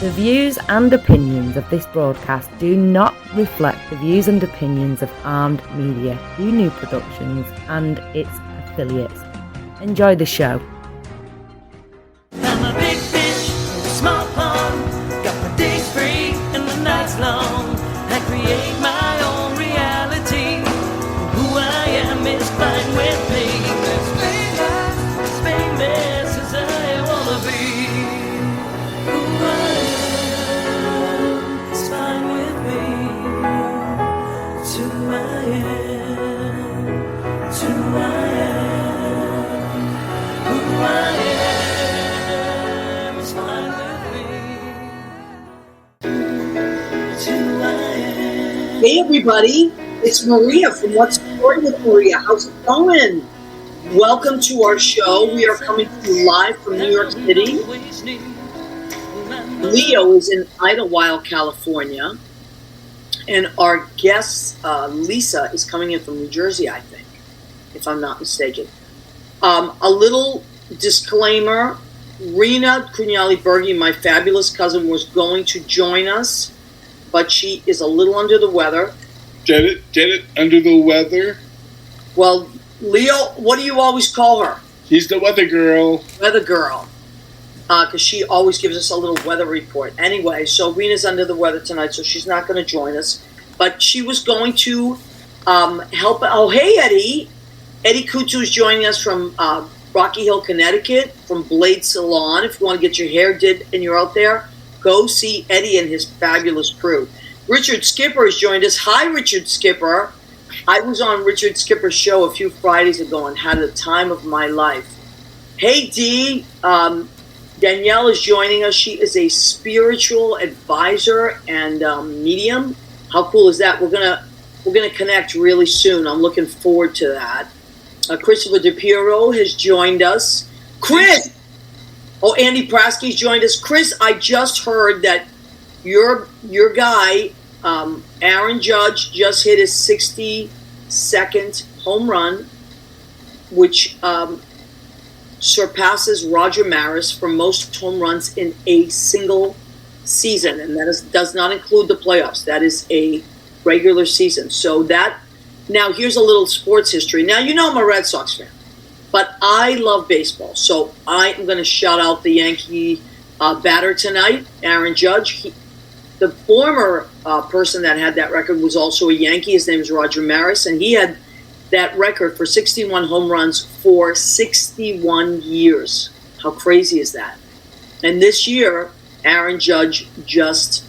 The views and opinions of this broadcast do not reflect the views and opinions of Armed Media, New Productions, and its affiliates. Enjoy the show. I'm a big fish in a small pond. Got my days free and the nights long. I create my own reality. Who I am is fine with me. As famous as I wanna be. Who I am is fine with me. It's who I am. It's who I am. Who I am is fine with me. It's who I am. Hey everybody, it's Maria from What's the Story with Maria. How's it going? Welcome to our show. We are coming to you live from New York City. Leo is in Idlewild, California. And our guest, Lisa, is coming in from New Jersey, I think, if I'm not mistaken. A little disclaimer, Rena Cugnali-Bergi, my fabulous cousin, was going to join us, but she is a little under the weather. Get it, under the weather? Well, Leo, what do you always call her? She's the weather girl. Weather girl. Because she always gives us a little weather report. Anyway, so Rena's under the weather tonight, so she's not going to join us. But she was going to help. Oh, hey, Eddie. Eddie Kutu is joining us from Rocky Hill, Connecticut, from Blade Salon. If you want to get your hair did and you're out there, go see Eddie and his fabulous crew. Richard Skipper has joined us. Hi, Richard Skipper. I was on Richard Skipper's show a few Fridays ago and had the time of my life. Hey, Dee. Danielle is joining us. She is a spiritual advisor and medium. How cool is that? We're gonna connect really soon. I'm looking forward to that. Christopher DePiero has joined us. Chris! Oh, Andy Prasky's joined us. Chris, I just heard that your guy, Aaron Judge, just hit his 62nd home run, which surpasses Roger Maris for most home runs in a single season. And that does not include the playoffs. That is a regular season. So now here's a little sports history. Now, you know I'm a Red Sox fan, but I love baseball. So I am going to shout out the Yankee batter tonight, Aaron Judge. The former person that had that record was also a Yankee. His name is Roger Maris, and he had that record for 61 home runs for 61 years. How crazy is that? And this year, Aaron Judge just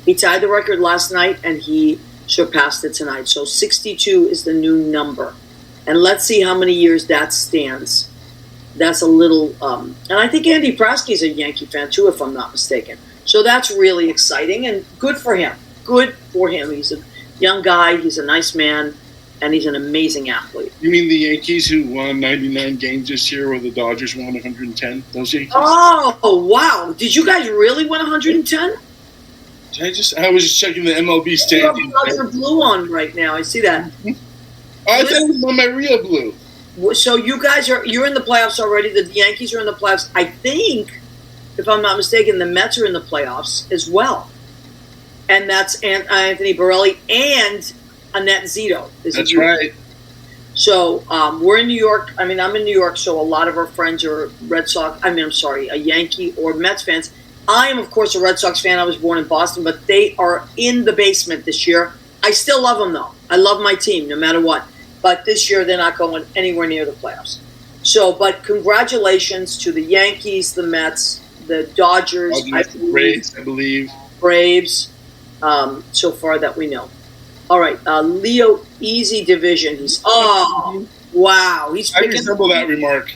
he tied the record last night, and he surpassed it tonight. So 62 is the new number. And let's see how many years that stands. That's a little... and I think Andy Prasky's a Yankee fan, too, if I'm not mistaken. So that's really exciting, and good for him. Good for him. He's a young guy. He's a nice man, and he's an amazing athlete. You mean the Yankees who won 99 games this year, or the Dodgers won 110? Those Yankees? Oh, wow. Did you guys really win 110? I was just checking the MLB standings. You have blue on right now. I see that. I thought it was on my real blue. So you guys you're in the playoffs already. The Yankees are in the playoffs. I think, if I'm not mistaken, the Mets are in the playoffs as well. And that's Anthony Borelli and Annette Zito. That's right. So we're in New York. I mean, I'm in New York, so a lot of our friends are a Yankee or Mets fans. I am, of course, a Red Sox fan. I was born in Boston, but they are in the basement this year. I still love them, though. I love my team, no matter what. But this year, they're not going anywhere near the playoffs. So, but congratulations to the Yankees, the Mets, the Dodgers, Braves, I believe. Braves, so far that we know. All right, Leo, easy division. Wow. I resemble that remark.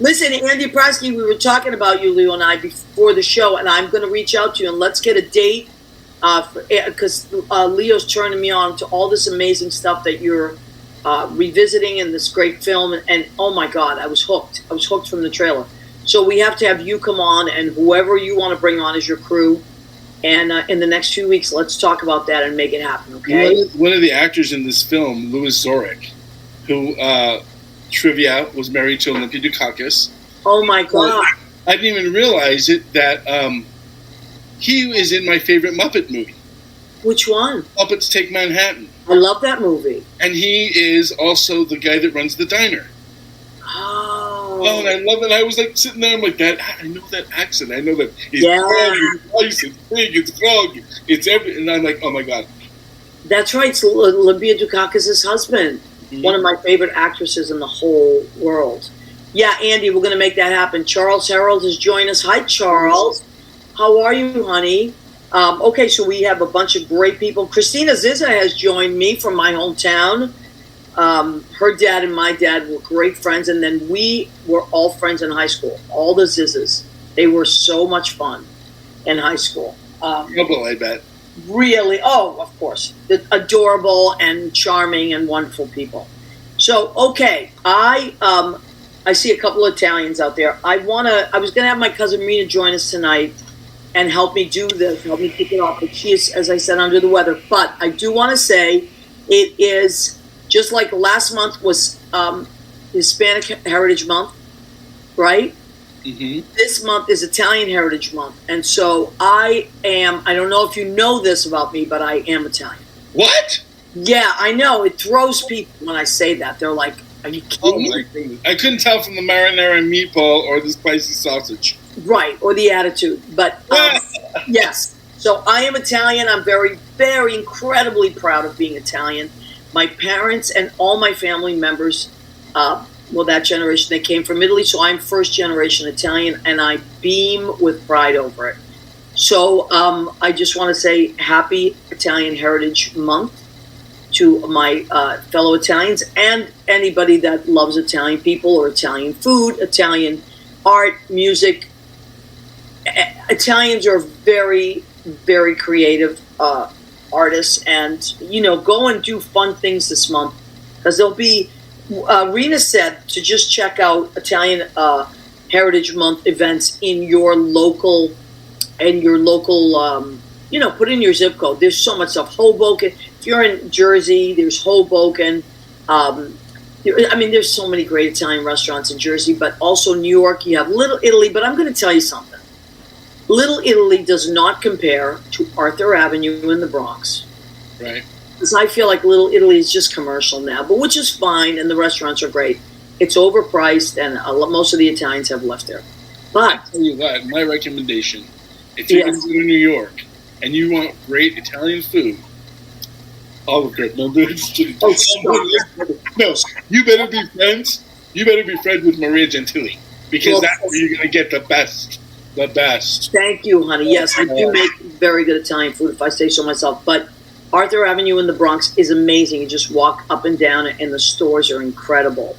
Listen, Andy Prasky, we were talking about you, Leo and I, before the show, and I'm going to reach out to you, and let's get a date, because Leo's turning me on to all this amazing stuff that you're revisiting in this great film, and oh my God, I was hooked. I was hooked from the trailer. So we have to have you come on, and whoever you want to bring on as your crew, and in the next few weeks, let's talk about that and make it happen, okay? One of the actors in this film, Louis Zorich, who... trivia, was married to Olympia Dukakis. Oh my God. I didn't even realize it that He is in my favorite Muppet movie. Which one? Muppets Take Manhattan. I love that movie. And he is also the guy that runs the diner. Oh, and I love it. I was like sitting there, I'm like, that. I know that accent. I know that. It's Yeah. it's rice, it's pig, it's frog, it's everything. And I'm like, oh my God. that's right. It's Olympia Dukakis' husband. Mhm. One of my favorite actresses in the whole world. Yeah, Andy, we're going to make that happen. Charles Herald has joined us. Hi, Charles. How are you, honey? Okay, so we have a bunch of great people. Christina Zizza has joined me from my hometown. Her dad and my dad were great friends, and then we were all friends in high school. All the Zizzas. They were so much fun in high school. Trouble, I bet. Really, of course, adorable and charming and wonderful people. So, okay, I see a couple of Italians out there. I was gonna have my cousin Rena join us tonight and help me do this, help me kick it off. But she is, as I said, under the weather. But I do want to say it is just like last month was Hispanic Heritage Month, right? Mm-hmm. This month is Italian Heritage Month. And so I don't know if you know this about me, but I am Italian. What? Yeah, I know. It throws people when I say that. They're like, are you Oh kidding my me? goodness. I couldn't tell from the marinara meatball or the spicy sausage. Right, or the attitude. But yes, so I am Italian. I'm very, very incredibly proud of being Italian. My parents and all my family members, that generation, they came from Italy, so I'm first generation Italian, and I beam with pride over it. So I just want to say happy Italian Heritage Month to my fellow Italians and anybody that loves Italian people or Italian food, Italian art, music. Italians are very, very creative artists, and go and do fun things this month because there'll be. Rena said to just check out Italian Heritage Month events in your local, put in your zip code. There's so much stuff. Hoboken. If you're in Jersey, there's Hoboken. There's so many great Italian restaurants in Jersey, but also New York. You have Little Italy, but I'm going to tell you something. Little Italy does not compare to Arthur Avenue in the Bronx. Right. Because I feel like Little Italy is just commercial now, but which is fine, and the restaurants are great. It's overpriced, and most of the Italians have left there. But I'll tell you what, my recommendation, if you're going to go to New York and you want great Italian food, Olive Garden. No, you better be friends. You better be friends with Maria Gentili because that's where you're going to get the best. The best. Thank you, honey. Yes, I do make very good Italian food, if I say so myself. But Arthur Avenue in the Bronx is amazing. You just walk up and down, and the stores are incredible.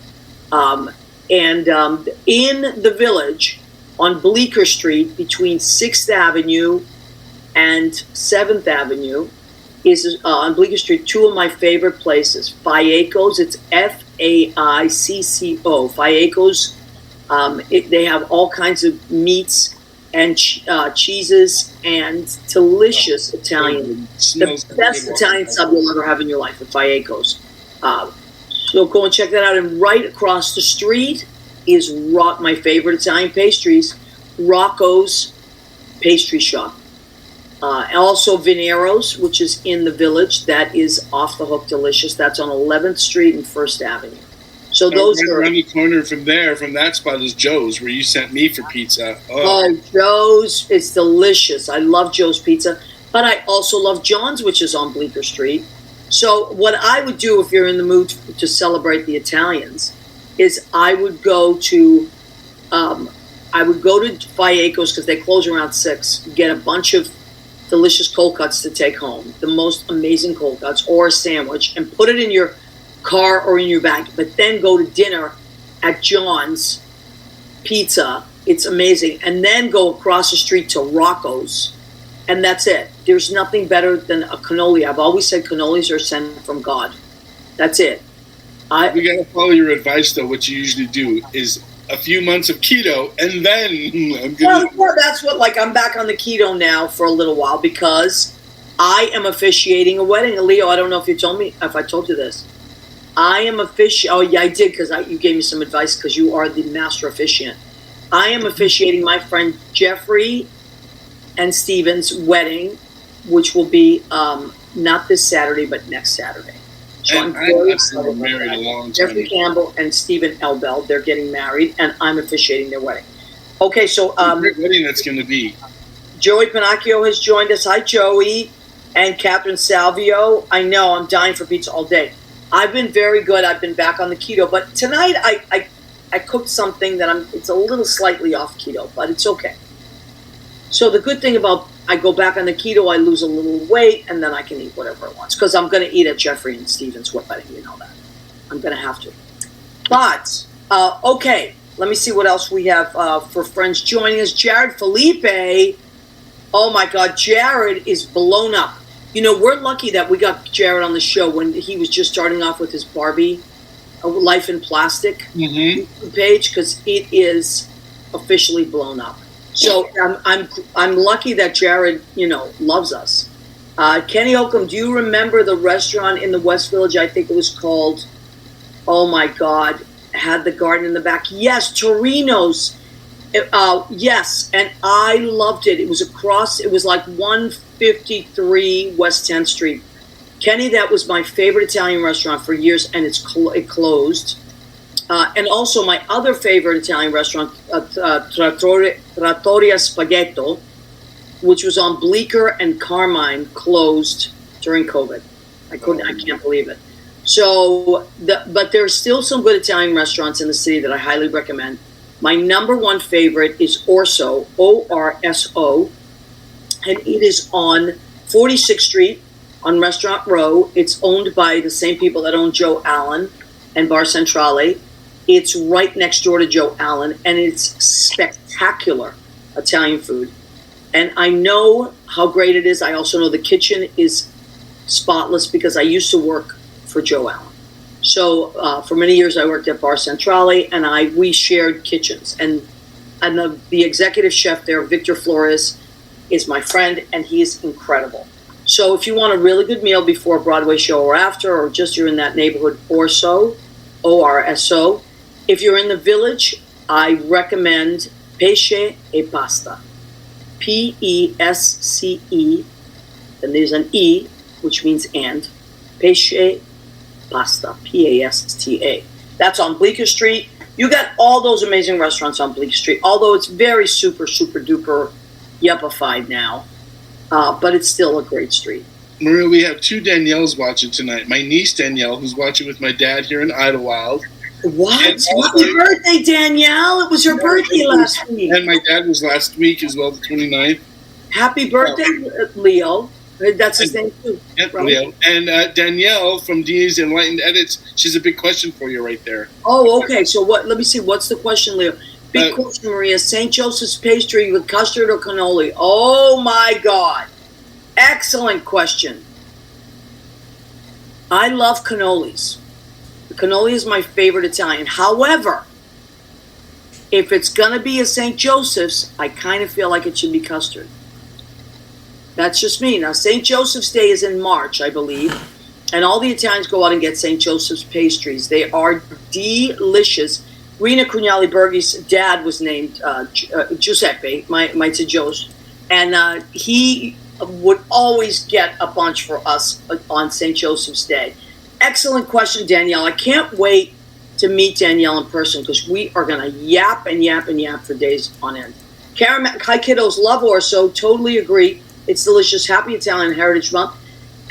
In the Village, on Bleecker Street, between 6th Avenue and 7th Avenue, is on Bleecker Street, two of my favorite places. Fiacco's, it's Faicco. Fiacco's, they have all kinds of meats and cheeses and delicious Italian. The best Italian sub you'll ever have in your life at Fiacco's. So go and check that out. And right across the street is my favorite Italian pastries, Rocco's Pastry Shop. And also Venero's, which is in the Village. That is off the hook delicious. That's on 11th Street and 1st Avenue. So those are around the corner from that spot is Joe's, where you sent me for pizza. Oh, Joe's, it's delicious. I love Joe's Pizza, but I also love John's, which is on Bleecker Street. So what I would do if you're in the mood to celebrate the Italians is I would go to Fiacco's because they close around 6. Get a bunch of delicious cold cuts to take home, the most amazing cold cuts, or a sandwich, and put it in your car or in your bag, but then go to dinner at John's Pizza. It's amazing. And then go across the street to Rocco's, and that's it. There's nothing better than a cannoli. I've always said cannolis are sent from God. That's it. We got to follow your advice, though. What you usually do is a few months of keto, and then I'm going Well, that's what, I'm back on the keto now for a little while because I am officiating a wedding. Leo, I don't know if I told you this. I am officiating. Oh, yeah, I did because you gave me some advice because you are the master officiant. I am officiating my friend Jeffrey and Stephen's wedding, which will be not this Saturday, but next Saturday. So And I'm very I've been married a long time. Jeffrey Campbell and Stephen Elbel, they're getting married, and I'm officiating their wedding. Okay, so Great wedding that's going to be. Joey Pinocchio has joined us. Hi, Joey. And Catherine Salvio. I know, I'm dying for pizza all day. I've been very good. I've been back on the keto. But tonight I cooked something that it's a little slightly off keto, but it's okay. So the good thing about I go back on the keto, I lose a little weight, and then I can eat whatever I want. Because I'm going to eat at Jeffrey and Stephen's wedding. You know that. I'm going to have to. But, okay. Let me see what else we have for friends joining us. Jared Felipe. Oh, my God. Jared is blown up. You know, we're lucky that we got Jared on the show when he was just starting off with his Barbie Life in Plastic page, because it is officially blown up. So I'm lucky that Jared, loves us. Kenny Oakham, do you remember the restaurant in the West Village? I think it was called, oh my God, had the garden in the back. Yes, Torino's. Yes, and I loved it. It was like 153 West 10th Street. Kenny, that was my favorite Italian restaurant for years, and it closed. And also my other favorite Italian restaurant, Trattoria Spaghetto, which was on Bleecker and Carmine, closed during COVID. I can't believe it. So, but there's still some good Italian restaurants in the city that I highly recommend. My number one favorite is Orso, O-R-S-O, and it is on 46th Street on Restaurant Row. It's owned by the same people that own Joe Allen and Bar Centrale. It's right next door to Joe Allen, and it's spectacular Italian food. And I know how great it is. I also know the kitchen is spotless because I used to work for Joe Allen. So for many years I worked at Bar Centrale, and we shared kitchens. And the executive chef there, Victor Flores, is my friend, and he is incredible. So if you want a really good meal before a Broadway show or after, or just you're in that neighborhood, Orso, O-R-S-O. If you're in the Village, I recommend Pesce e Pasta. P-E-S-C-E, and there's an E, which means and. Pesce Pasta, P-A-S-T-A. That's on Bleecker Street. You got all those amazing restaurants on Bleecker Street, although it's very super, super duper yuppified now. But it's still a great street. Maria, we have two Danielles watching tonight. My niece Danielle, who's watching with my dad here in Idlewild. What? Happy birthday, Danielle. It was her birthday last week. And my dad was last week as well, the 29th. Happy birthday, Leo. That's his name, too. Yep, right? Leo. And Danielle from Dee's Enlightened Edits, she's a big question for you right there. Oh, okay. So let me see. What's the question, Leo? Big question, Maria. St. Joseph's pastry with custard or cannoli? Oh, my God. Excellent question. I love cannolis. Cannoli is my favorite Italian. However, if it's going to be a St. Joseph's, I kind of feel like it should be custard. That's just me. Now, St. Joseph's Day is in March, I believe, and all the Italians go out and get St. Joseph's pastries. They are delicious. Rina Crugnali Berghi's dad was named Giuseppe, my Joe's, and he would always get a bunch for us on St. Joseph's Day. Excellent question, Danielle. I can't wait to meet Danielle in person because we are going to yap and yap and yap for days on end. Karen, hi kiddos, love Orso, totally agree. It's delicious. Happy Italian Heritage Month.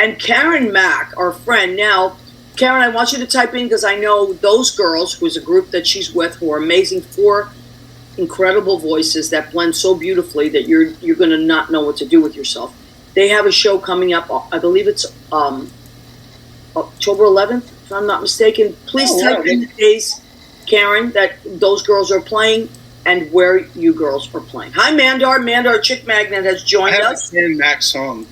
And Karen Mack, our friend. Now, Karen, I want you to type in because I know those girls, who's a group that she's with, who are amazing, 4 incredible voices that blend so beautifully that you're going to not know what to do with yourself. They have a show coming up. I believe it's October 11th, if I'm not mistaken. Please type in the days, Karen, that those girls are playing and where you girls are playing. Hi, Mandar. Mandar Chick Magnet has joined us. I have a Max song.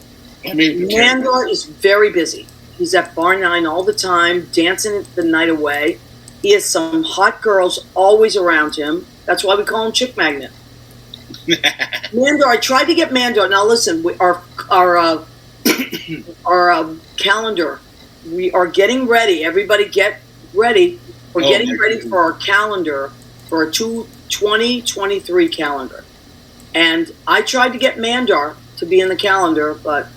Mandar is very busy. He's at Bar 9 all the time, dancing the night away. He has some hot girls always around him. That's why we call him Chick Magnet. Mandar, I tried to get Mandar. Now listen, our calendar. We are getting ready. Everybody get ready. We're getting ready for our calendar, for our 2023 calendar. And I tried to get Mandar to be in the calendar, but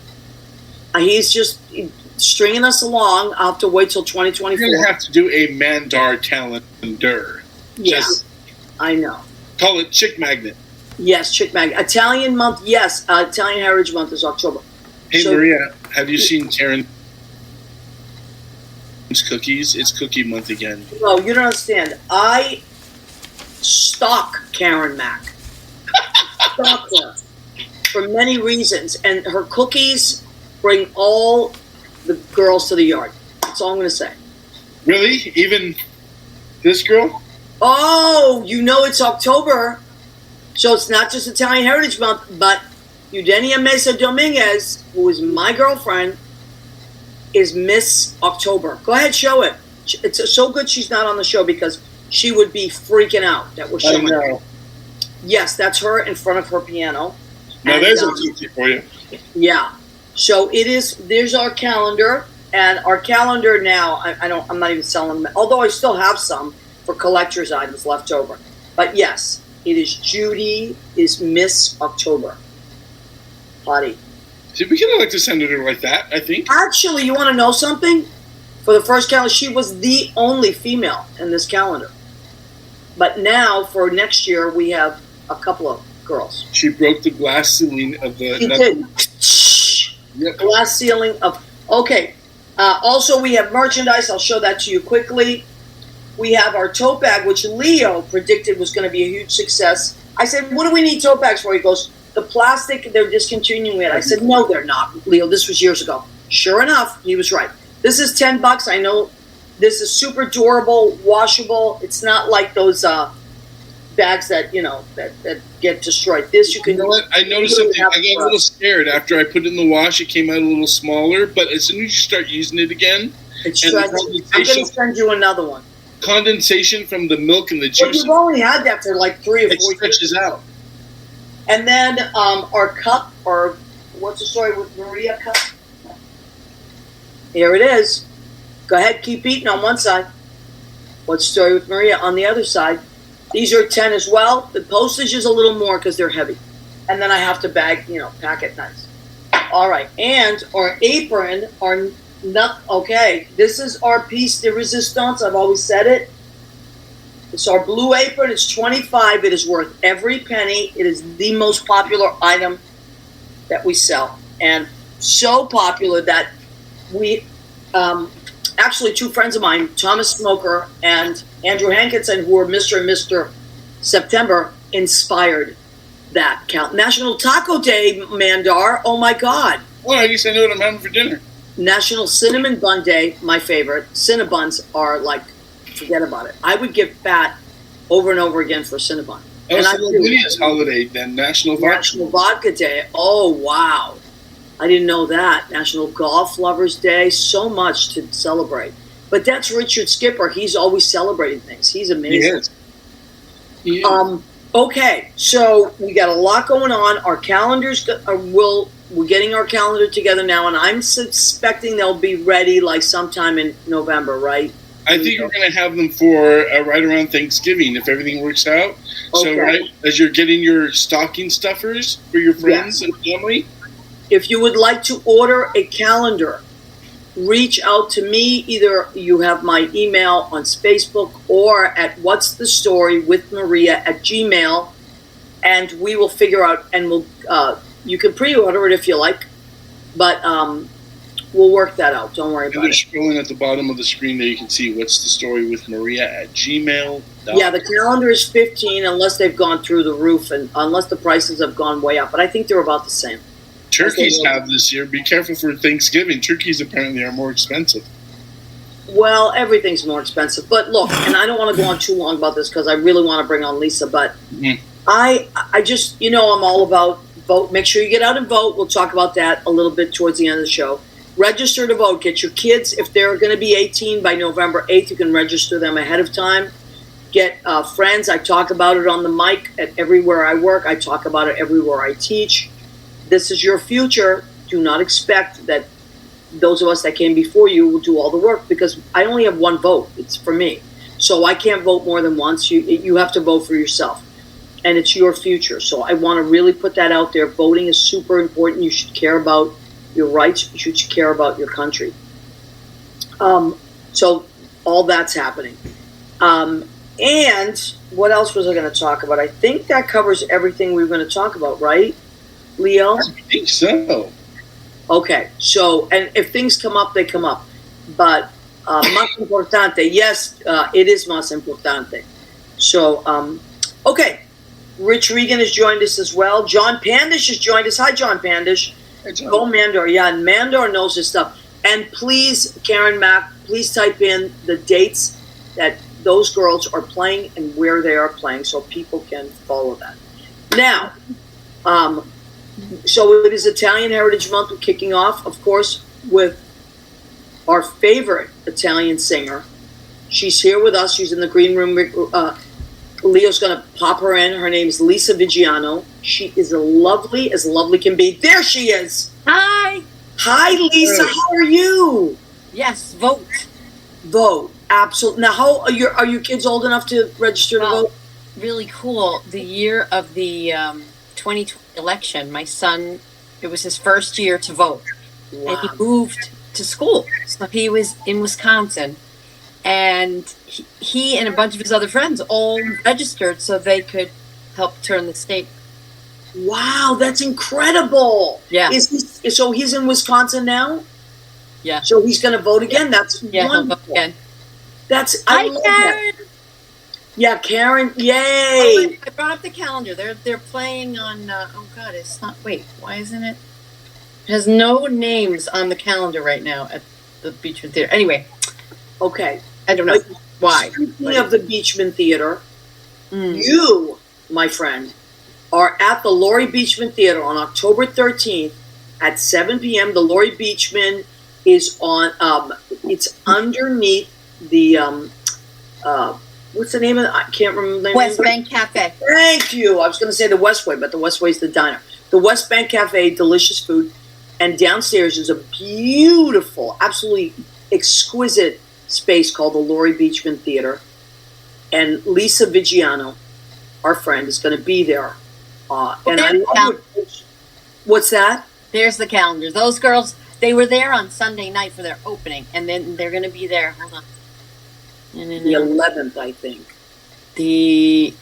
he's just stringing us along. I'll have to wait till 2024. You're going to have to do a Mandar calendar. Yeah, I know. Call it Chick Magnet. Yes, Chick Magnet. Italian month, yes. Italian Heritage Month is October. Hey, so, Maria, have you seen Taryn's cookies? It's cookie month again. No, you don't understand. I stalk Karen Mack. Stalk her for many reasons. And her cookies bring all the girls to the yard. That's all I'm going to say. Really? Even this girl? Oh, you know it's October. So it's not just Italian Heritage Month, but Eugenia Mesa Dominguez, who is my girlfriend, is Miss October. Go ahead, show it. It's so good she's not on the show because she would be freaking out that we're showing her. Yes, that's her in front of her piano. Now there's a cookie for you. Yeah. So it is. There's our calendar, and our calendar now. I'm not even selling them, although I still have some for collector's items left over. But yes, it is Judy is Miss October. Hottie. We kind of like to send it her like that, I think. Actually, you want to know something? For the first calendar, she was the only female in this calendar. But now, for next year, we have a couple of girls. She broke the glass ceiling of the... She did. Yep. Glass ceiling of... Okay. Also, we have merchandise. I'll show that to you quickly. We have our tote bag, which Leo predicted was going to be a huge success. I said, what do we need tote bags for? He goes, the plastic, they're discontinuing it. I said, no, they're not, Leo. This was years ago. Sure enough, he was right. This is $10. I know this is super durable, washable. It's not like those bags that, that get destroyed. This you can... You know what? I noticed something. I got a little scared. After I put it in the wash, it came out a little smaller. But as soon as you start using it again... I'm going to send you another one. Condensation from the milk and the juice... But you've only had that for like 3 or 4 years. It stretches out. And then our cup, or what's the story with Maria cup? Here it is. Go ahead, keep eating on one side. What's the story with Maria on the other side? These are 10 as well. The postage is a little more because they're heavy. And then I have to pack it nice. All right, and our apron, okay, this is our piece de resistance. I've always said it. It's our blue apron. It's $25. It is worth every penny. It is the most popular item that we sell. And so popular that we, actually 2 friends of mine, Thomas Smoker and Andrew Hankinson, who are Mr. and Mr. September, inspired that count. National Taco Day, Mandar. Oh, my God. Well, I guess I know what I'm having for dinner. National Cinnamon Bun Day, my favorite. Cinnabuns are like... Forget about it. I would get fat over and over again for Cinnabon. Oh, and so Lydia's holiday then, National Vodka Day. Oh, wow. I didn't know that. National Golf Lovers Day. So much to celebrate. But that's Richard Skipper. He's always celebrating things. He's amazing. He is. Okay, so we got a lot going on. Our calendars, we're getting our calendar together now, and I'm suspecting they'll be ready like sometime in November, right? I think we're going to have them for right around Thanksgiving if everything works out. Okay. So right as you're getting your stocking stuffers for your friends and family. If you would like to order a calendar, reach out to me. Either you have my email on Facebook or at What's the Story with Maria at Gmail, and we will figure out, and you can pre-order it if you like, but we'll work that out. Don't worry about it. Scrolling at the bottom of the screen there, you can see What's the Story with Maria at Gmail. Yeah, the calendar is $15 unless they've gone through the roof and unless the prices have gone way up. But I think they're about the same. Turkeys have this year. Be careful for Thanksgiving. Turkeys apparently are more expensive. Well, everything's more expensive. But look, and I don't want to go on too long about this because I really want to bring on Lisa. But I just, I'm all about vote. Make sure you get out and vote. We'll talk about that a little bit towards the end of the show. Register to vote. Get your kids. If they're going to be 18 by November 8th, you can register them ahead of time. Get friends. I talk about it on the mic at everywhere I work. I talk about it everywhere I teach. This is your future. Do not expect that those of us that came before you will do all the work because I only have one vote. It's for me. So I can't vote more than once. You have to vote for yourself. and it's your future. So I want to really put that out there. Voting is super important. You should care about your rights. You should care about your country. So all that's happening. And what else was I going to talk about? I think that covers everything we were going to talk about, right, Leo? I think so. Okay. So, and if things come up, they come up. But más importante, yes, it is más importante. So, okay. Rich Regan has joined us as well. John Pandish has joined us. Hi, John Pandish. Hey, John. Go Mandor. Yeah, and Mandor knows his stuff. And please, Karen Mack, please type in the dates that those girls are playing and where they are playing so people can follow that. Now, so it is Italian Heritage Month. We're kicking off, of course, with our favorite Italian singer. She's here with us. She's in the green room. Leo's going to pop her in. Her name is Lisa Viggiano. She is as lovely can be. There she is. Hi. Hi, Lisa. How are you? Yes, vote. Vote. Absolutely. Now, how are your kids old enough to register to vote? Really cool. The year of the 2020 election, my son, it was his first year to vote. Wow. And he moved to school. So he was in Wisconsin. And he and a bunch of his other friends all registered so they could help turn the state. Wow, that's incredible. Yeah. So he's in Wisconsin now? Yeah. So he's going to vote again? That's Yeah, he'll vote wonderful. again. I love that. Karen. Yeah, Karen, Oh, yay. I brought up the calendar. They're playing on. Oh God, it's not. Wait, why isn't it? It has no names on the calendar right now at the Beachwood Theater. Anyway, Okay. I don't know why. Speaking of the Beachman Theater, Mm. you, my friend, are at the Laurie Beachman Theater on October 13th at 7 p.m. The Laurie Beachman is on, it's underneath the, what's the name of it? I can't remember. West Bank Cafe. Thank you. I was going to say the Westway, but the Westway is the diner. The West Bank Cafe, delicious food. And downstairs is a beautiful, absolutely exquisite space called the Laurie Beachman Theater. And Lisa Viggiano, our friend, is going to be there. And I love it. What's that? There's the calendar. Those girls, they were there on Sunday night for their opening, and then they're going to be there. Hold on. The 11th, I think. The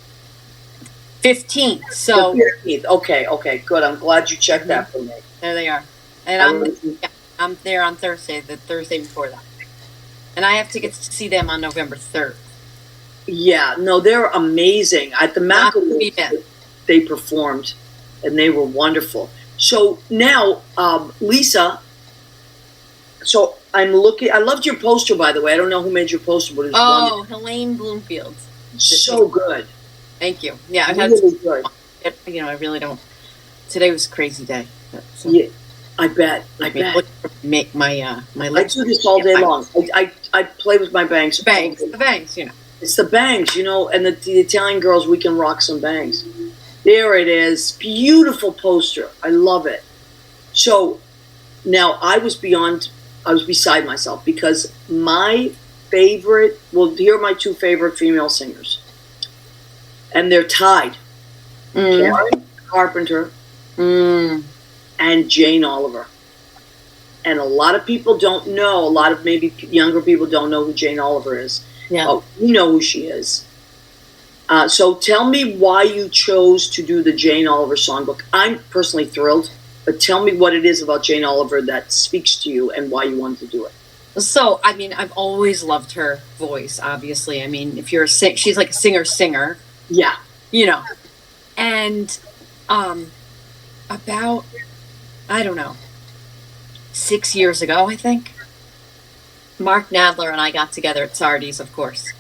15th. So The 15th. Okay, good. I'm glad you checked that for me. there they are. And I'm there on Thursday, the Thursday before that. And I have tickets to see them on November 3rd. Yeah, no, they're amazing. At the Mac Awards, they performed, and they were wonderful. So now, Lisa, so I'm looking, I loved your poster, by the way. I don't know who made your poster, but it was wonderful. Helene Bloomfield. So good. Thank you. Yeah, I've had Really good. I really don't. Today was a crazy day. So, Yeah, I bet. Make my my I lips. do this all day long. I play with my bangs. Bangs, the bangs, It's the bangs, and the Italian girls, we can rock some bangs. There it is. Beautiful poster. I love it. So now I was beside myself because my favorite, here are my two favorite female singers. And they're tied. Karen Carpenter and Jane Oliver. And a lot of people don't know, a lot of maybe younger people don't know who Jane Oliver is. Yeah. We know who she is. So tell me why you chose to do the Jane Oliver songbook. I'm personally thrilled, but tell me what it is about Jane Oliver that speaks to you and why you wanted to do it. So, I mean, I've always loved her voice, obviously. I mean, if you're she's like a singer. Yeah. And about, I don't know, 6 years ago, I think, Mark Nadler and I got together at Sardi's, of course.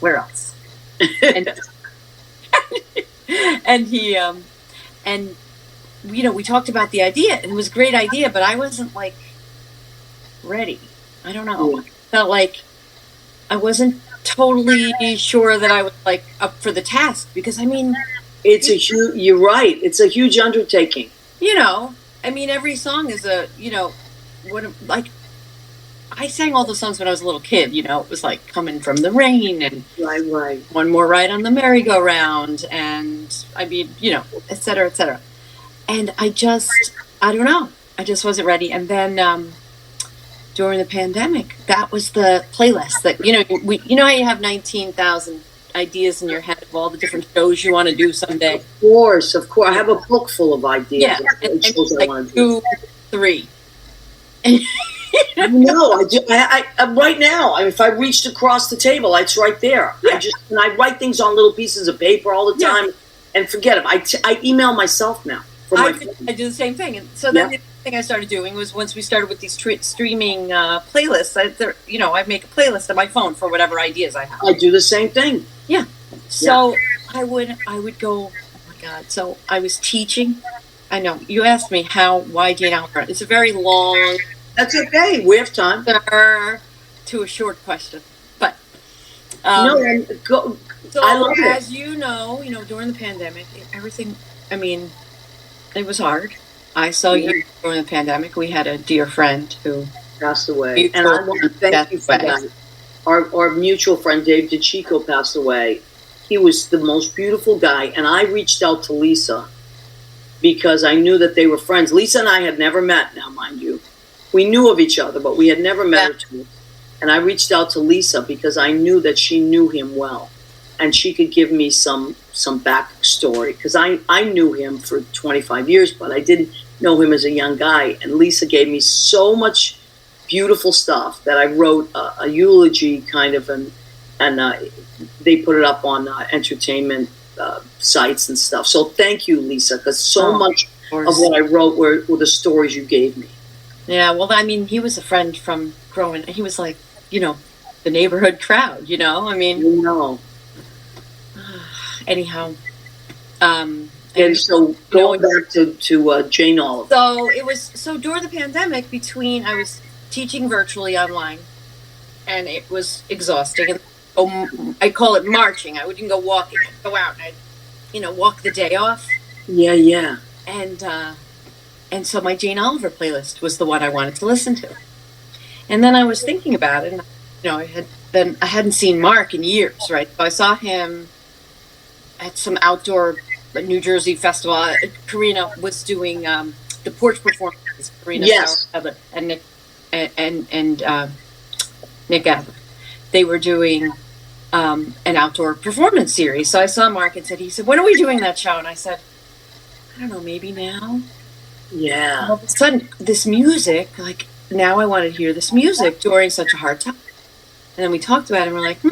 Where else? And, and he, and, we talked about the idea, and it was a great idea, but I wasn't, like, ready. I don't know. I felt like I wasn't totally sure that I was, like, up for the task, because, I mean... You're right. It's a huge undertaking. I mean, every song is I sang all those songs when I was a little kid. You know, it was like Coming from the Rain and Right. One More Ride on the Merry-Go-Round, and I mean, you know, et cetera, et cetera. And I don't know. I just wasn't ready. And then during the pandemic, that was the playlist that, you know how you have 19,000 ideas in your head of all the different shows you want to do someday. Of course. I have a book full of ideas. Yeah, Of shows I like want to do. 2, 3. No, I do. I right now, if I reached across the table, it's right there. Yeah. And I write things on little pieces of paper all the time, and forget them. I email myself now. I do the same thing, and so then the thing I started doing was once we started with these streaming playlists. I make a playlist on my phone for whatever ideas I have. I do the same thing. Yeah. So I would go. Oh my God! So I was teaching. I know you asked me why Jane Oliver. It's a very long. That's okay. We have time. To a short question, but go. So I love it. as you know, during the pandemic, everything. I mean, it was hard. I saw you during the pandemic. We had a dear friend who passed away, and I want to thank you for that. Our mutual friend Dave DeChico passed away. He was the most beautiful guy, and I reached out to Lisa because I knew that they were friends. Lisa and I had never met. Now, mind you, we knew of each other, but we had never met her too. And I reached out to Lisa because I knew that she knew him well, and she could give me some backstory, because I knew him for 25 years, but I didn't know him as a young guy. And Lisa gave me so much beautiful stuff that I wrote a eulogy kind of, and they put it up on entertainment sites and stuff. So thank you, Lisa, because so much of what I wrote were the stories you gave me. Yeah, well, I mean, he was a friend from growing. He was like, the neighborhood crowd. I mean, anyhow. And so going back to Jane Oliver. So during the pandemic, I was teaching virtually online, and it was exhausting. And I call it marching. I wouldn't go walking. I'd go out and I'd, walk the day off. Yeah. And so my Jane Oliver playlist was the one I wanted to listen to. And then I was thinking about it, and I hadn't seen Mark in years, right? So I saw him at some outdoor New Jersey festival. Karina was doing the porch performances. Karina Sauer and Nick Nick Adler. They were doing an outdoor performance series. So I saw Mark and he said, "When are we doing that show?" And I said, "I don't know, maybe now." Yeah. And all of a sudden, this music, now I want to hear this music during such a hard time. And then we talked about it, and we're like,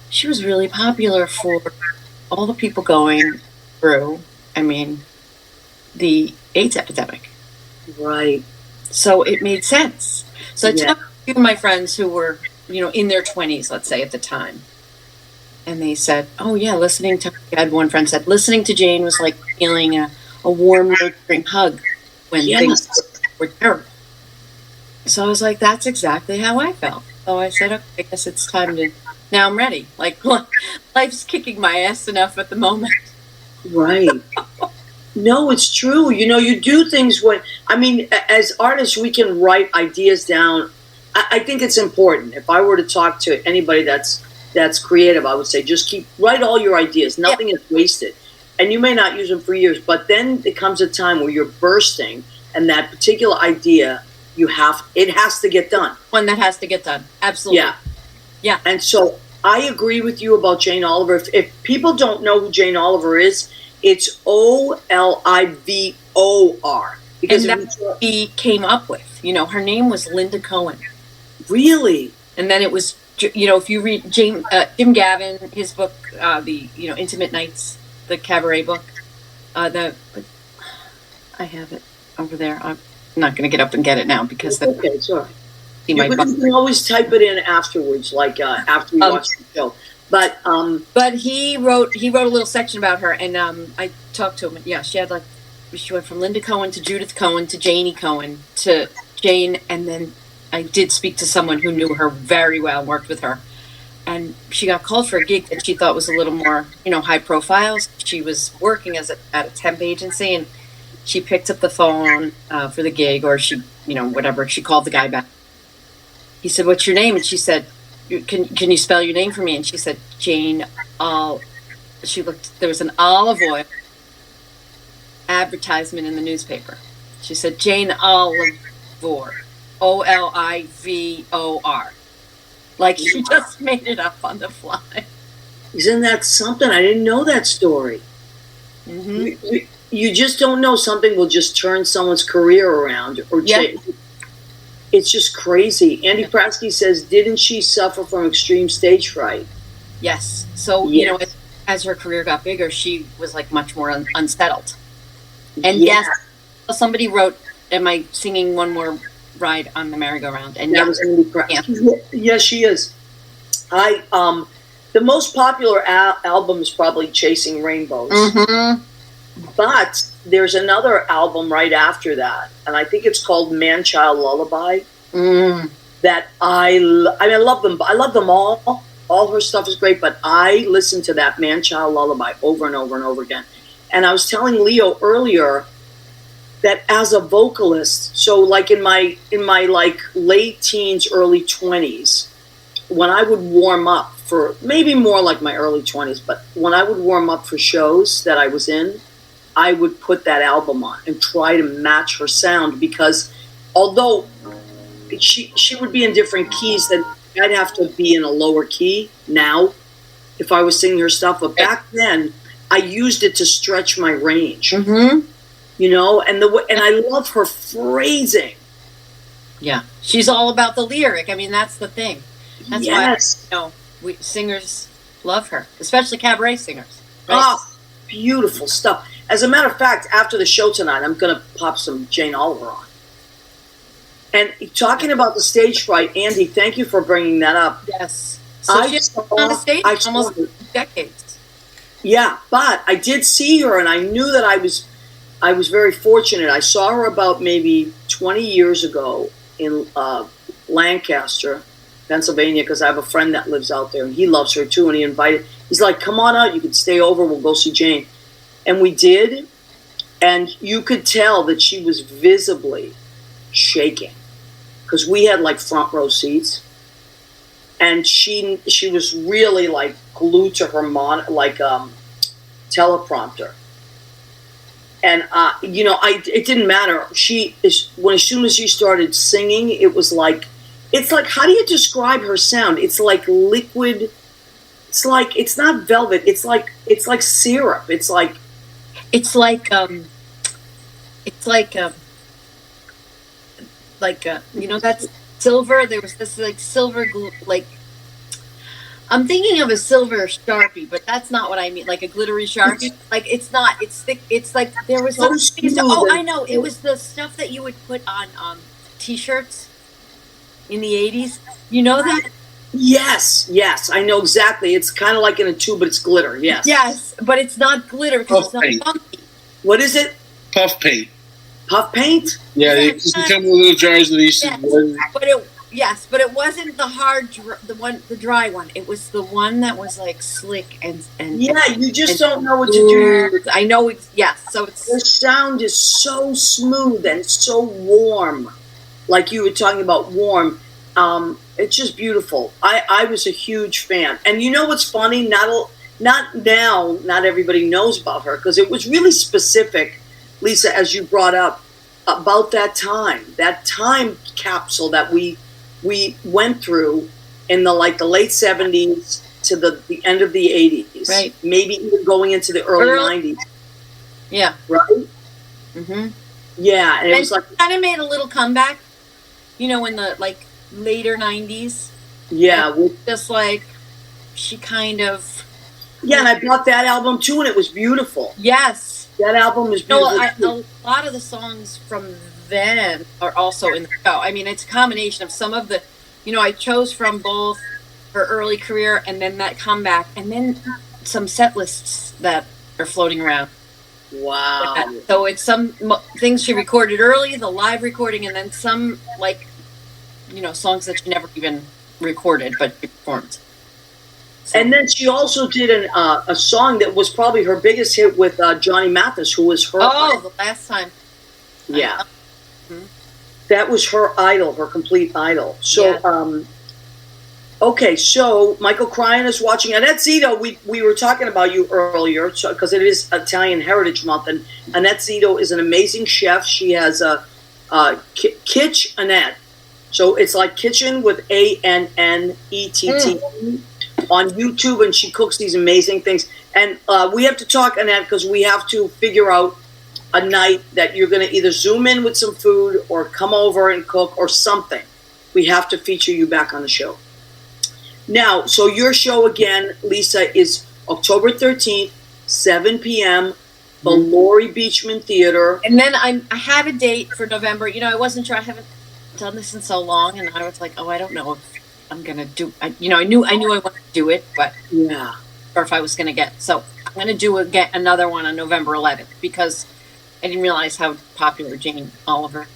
she was really popular for all the people going through, the AIDS epidemic. Right. So it made sense. So I talked to a few of my friends who were, in their 20s, let's say, at the time. And they said, I had one friend said, listening to Jane was like feeling a warm, nurturing hug when things were terrible. So I was like, that's exactly how I felt. So I said, okay, I guess it's time to, now I'm ready. Life's kicking my ass enough at the moment. Right. No, it's true. You do things as artists, we can write ideas down. I think it's important. If I were to talk to anybody that's creative, I would say, just write all your ideas. Nothing is wasted. And you may not use them for years, but then it comes a time where you're bursting, and that particular idea, it has to get done. One that has to get done. Absolutely. Yeah. And so I agree with you about Jane Oliver. If people don't know who Jane Oliver is, it's Olivor. Because and that he came up with. Her name was Linda Cohen. Really? And then it was, if you read Jim Gavin, his book, the Intimate Nights, the cabaret book, I have it over there. I'm not going to get up and get it now because okay, it's all right. You can always type it in afterwards, after you watch the show. But he wrote a little section about her, and I talked to him. And she went from Linda Cohen to Judith Cohen to Janie Cohen to Jane, and then I did speak to someone who knew her very well, worked with her, and she got called for a gig that she thought was a little more, high profile. She was working at a temp agency, and she picked up the phone for the gig, or she, whatever. She called the guy back, he said, "What's your name?" And she said, "Can you spell your name for me?" And she said, "Jane She looked. There was an olive oil advertisement in the newspaper. She said, "Jane Olivor, Olivor." Like she just made it up on the fly. Isn't that something? I didn't know that story. Mm-hmm. You just don't know. Something will just turn someone's career around or change. It's just crazy. Andy Prasky says, didn't she suffer from extreme stage fright? Yes. So, you know, as her career got bigger, she was like much more unsettled. And yes, somebody wrote, "Am I singing One More Ride on the Merry-Go-Round?" And that was Andy Prasky. Yes, she is. The most popular album is probably Chasing Rainbows. Mm-hmm. But there's another album right after that, and I think it's called Man-Child Lullaby. That I love them. I love them all. All her stuff is great, but I listen to that Man-Child Lullaby over and over and over again. And I was telling Leo earlier that as a vocalist, so like in my like late teens, early 20s, when I would warm up for maybe more like my early 20s, but when I would warm up for shows that I was in, I would put that album on and try to match her sound, because although she would be in different keys, then I'd have to be in a lower key now if I was singing her stuff. But back then, I used it to stretch my range. Mm-hmm. You know, and I love her phrasing. Yeah, she's all about the lyric. I mean, that's the thing. That's why, singers love her, especially cabaret singers. Right? Oh, beautiful stuff. As a matter of fact, after the show tonight, I'm going to pop some Jane Oliver on. And talking about the stage fright, Andy, thank you for bringing that up. Yes. So she's on the stage almost decades. Yeah, but I did see her, and I knew that I was very fortunate. I saw her about maybe 20 years ago in Lancaster, Pennsylvania, because I have a friend that lives out there, and he loves her too, and he's like, "Come on out, you can stay over, we'll go see Jane." And we did, and you could tell that she was visibly shaking, because we had like front row seats, and she was really like glued to her teleprompter. And it didn't matter. As soon as she started singing, it's like, how do you describe her sound? It's like liquid. It's like, it's not velvet. It's like syrup. It's like that's silver. There was this like silver like. I'm thinking of a silver Sharpie, but that's not what I mean. Like a glittery Sharpie. Like it's not. It's thick. It's like there was something. Oh, I know. It was the stuff that you would put on T-shirts in the 80s. You know that? Yes, I know exactly. It's kind of like in a tube, but it's glitter. Yes. Yes, but it's not glitter because it's not funky. What is it? Puff paint. Puff paint? Yeah, they come in little jars that they used to. But it wasn't the hard, the dry one. It was the one that was like slick and you just don't know what to do. I know. So the sound is so smooth and so warm, like you were talking about warm. It's just beautiful. I was a huge fan, and you know what's funny? Not everybody knows about her, because it was really specific, Lisa, as you brought up about that time capsule that we went through in the late 70s to the end of the 80s, right? Maybe even going into the early 90s. Yeah. Right. Mm-hmm. Yeah, and it was like kind of made a little comeback, in the later 90s. Yeah, just like she kind of. Yeah, and I bought that album too, and it was beautiful. Yes, that album is beautiful. A lot of the songs from then are also in the show. I mean, it's a combination of some of the, I chose from both her early career and then that comeback, and then some set lists that are floating around. Wow. So it's some things she recorded early, the live recording, and then some songs that she never even recorded but performed. So. And then she also did a song that was probably her biggest hit with Johnny Mathis, who was her. Oh, the last time. Yeah. Mm-hmm. That was her idol, her complete idol. So, Yeah. Okay, so Michael Cryan is watching. Annette Zito, we were talking about you earlier because it is Italian Heritage Month, and Annette Zito is an amazing chef. She has a Kitch Annette, so it's like kitchen with ANNETT on YouTube, and she cooks these amazing things. And we have to talk, Annette, because we have to figure out a night that you're going to either zoom in with some food or come over and cook or something. We have to feature you back on the show. Now, so your show again, Lisa, is October 13th, 7 p.m., the Laurie Beachman Theater. And then I had a date for November. You know, I wasn't sure. I haven't done this in so long, and I was like, oh, I don't know if I'm gonna do. I knew I wanted to do it, but Yeah. or if I was gonna get. So I'm gonna get another one on November 11th because I didn't realize how popular Jane Oliver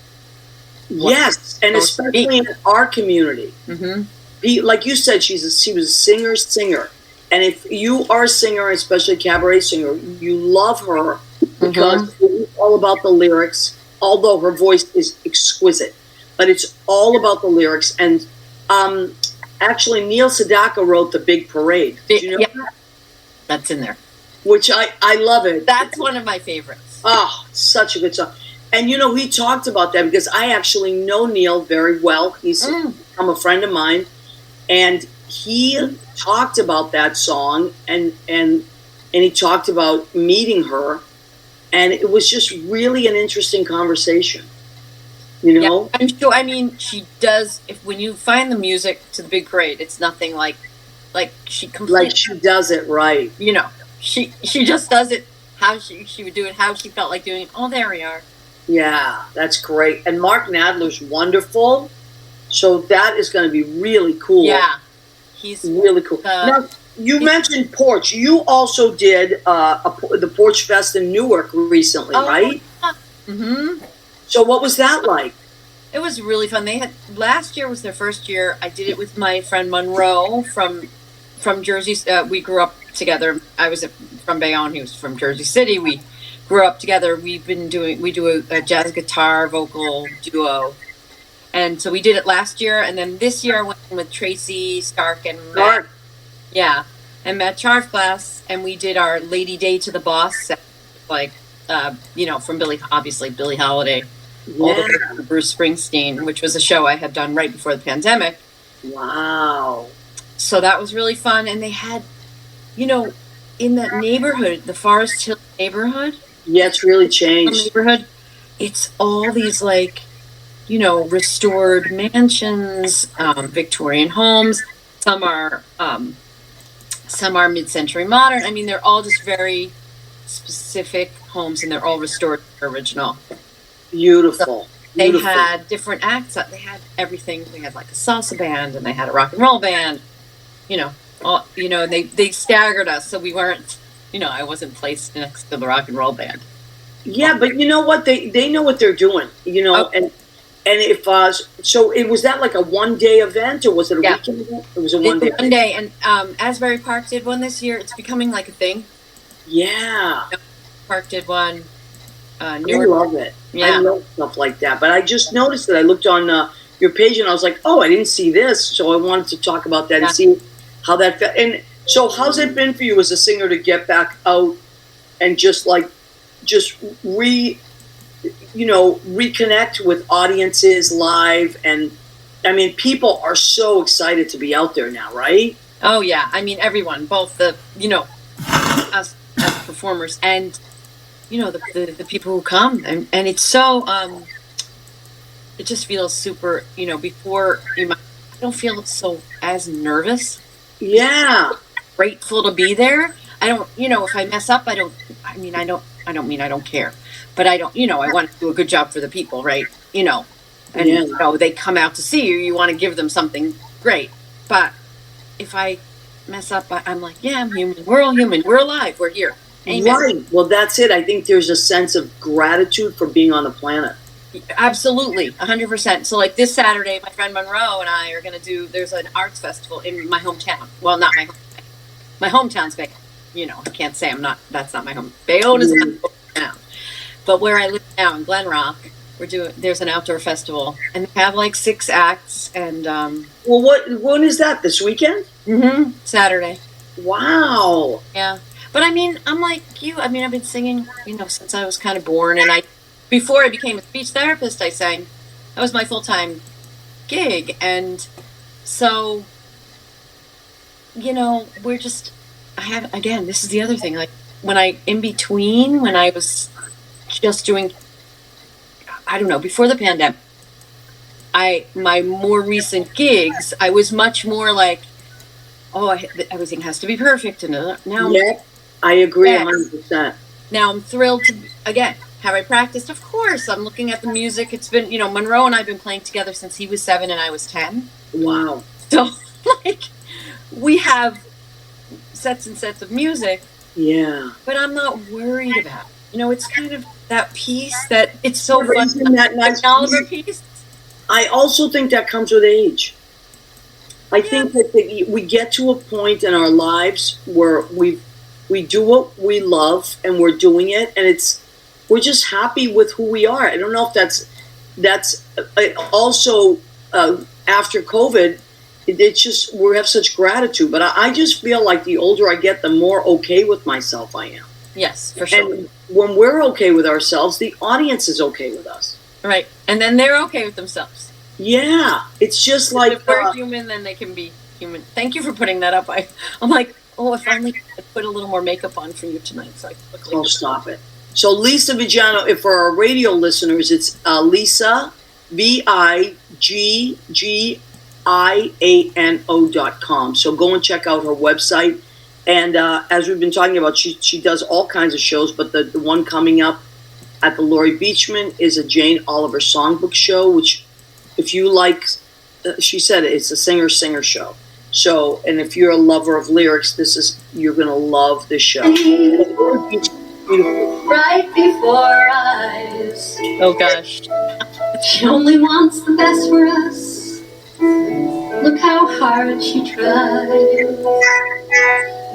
was. Yes, and especially in our community. Mm-hmm. Like you said, she was a singer. And if you are a singer, especially a cabaret singer, you love her because it's all about the lyrics, although her voice is exquisite. But it's all about the lyrics. And actually, Neil Sedaka wrote The Big Parade. Did you know that? That's in there. Which I love it. That's one of my favorites. Oh, such a good song. And, you know, he talked about that because I actually know Neil very well. He's become a friend of mine. And he talked about that song and he talked about meeting her. And it was just really an interesting conversation. You know? Yeah, I'm sure. I mean, she does. When you find the music to The Big Parade, it's nothing like she completely. Like she does it right. You know, she just does it how she would do it, how she felt like doing it. Oh, there we are. Yeah, that's great. And Mark Nadler's wonderful. So that is going to be really cool. Yeah, he's really cool. Now, you mentioned Porch. You also did the Porch Fest in Newark recently, right? Mm-hmm. So what was that like? It was really fun. Last year was their first year. I did it with my friend Monroe from Jersey. We grew up together. I was from Bayonne. He was from Jersey City. We grew up together. We do a jazz guitar vocal duo. And so we did it last year, and then this year I went with Tracy Stark and Matt. Yeah, and Matt Charfglass, and we did our Lady Day to the Boss set, from Billie Holiday, all the way to Bruce Springsteen, which was a show I had done right before the pandemic. Wow. So that was really fun, and they had, in that neighborhood, the Forest Hill neighborhood. Yeah, it's really changed. Neighborhood, it's all these restored mansions, Victorian homes. Some are mid-century modern. I mean, they're all just very specific homes, and they're all restored original. Beautiful. So they had different acts. They had everything. They had like a salsa band, and they had a rock and roll band. They staggered us, so we weren't. I wasn't placed next to the rock and roll band. Yeah, but you know what? They know what they're doing. And if so, was that like a 1-day event, or was it a weekend event? It was a 1-day. One day, and Asbury Park did one this year. It's becoming like a thing. Yeah, Park did one. I love it. Yeah. I love stuff like that. But I just noticed that I looked on your page and I was like, oh, I didn't see this, so I wanted to talk about that and see how that felt. And so, how's it been for you as a singer to get back out and just reconnect with audiences live? And I mean, people are so excited to be out there now, right? Oh yeah, I mean everyone, both the us as performers and the people who come, and it's so it just feels super. Before I don't feel so as nervous. Yeah, grateful to be there. I don't, if I mess up, I don't care. But I don't, I want to do a good job for the people, right? And they come out to see you. You want to give them something great. But if I mess up, I'm like, yeah, I'm human. We're all human. We're alive. We're here. Amen. Right. Well, that's it. I think there's a sense of gratitude for being on the planet. Absolutely, 100%. So, like this Saturday, my friend Monroe and I are going to do. There's an arts festival in my hometown. Well, not my hometown. My hometown's Bayonne. I can't say I'm not. That's not my home. Bayonne is my hometown. But where I live now in Glen Rock, There's an outdoor festival, and they have like 6 acts, and Well, when is that? This weekend? Saturday. Wow. Yeah. But I mean, I'm like you. I mean, I've been singing, since I was kind of born, and before I became a speech therapist, I sang. That was my full-time gig, and so, we're just. Again, this is the other thing. Like when I was just doing, I don't know, before the pandemic, my more recent gigs, I was much more like, everything has to be perfect, and now. Yeah, I agree 100%. Now I'm thrilled to, again, have I practiced? Of course. I'm looking at the music. It's been, Monroe and I have been playing together since he was 7 and I was 10. Wow. So, we have sets and sets of music. Yeah. But I'm not worried about it. It's kind of that piece that it's so fun. That nice Oliver piece. I also think that comes with age. I think that we get to a point in our lives where we do what we love and we're doing it, and we're just happy with who we are. I don't know if that's also after COVID. It's just we have such gratitude, but I just feel like the older I get, the more okay with myself I am. Yes, for sure. And when we're okay with ourselves, the audience is okay with us. Right, and then they're okay with themselves. Yeah, it's just like if we're human, then they can be human. Thank you for putting that up. I'm like, if only I put a little more makeup on for you tonight, so I can look like. Oh, stop it! So Lisa Viggiano, if for our radio listeners, it's Lisa VIGGIANO.com. So go and check out her website. And as we've been talking about, she does all kinds of shows, but the one coming up at the Laurie Beachman is a Jane Oliver songbook show, which, if you like, she said it's a singer show. So, and if you're a lover of lyrics, you're going to love this show. Right before our eyes. Oh gosh. She only wants the best for us. Look how hard she tries.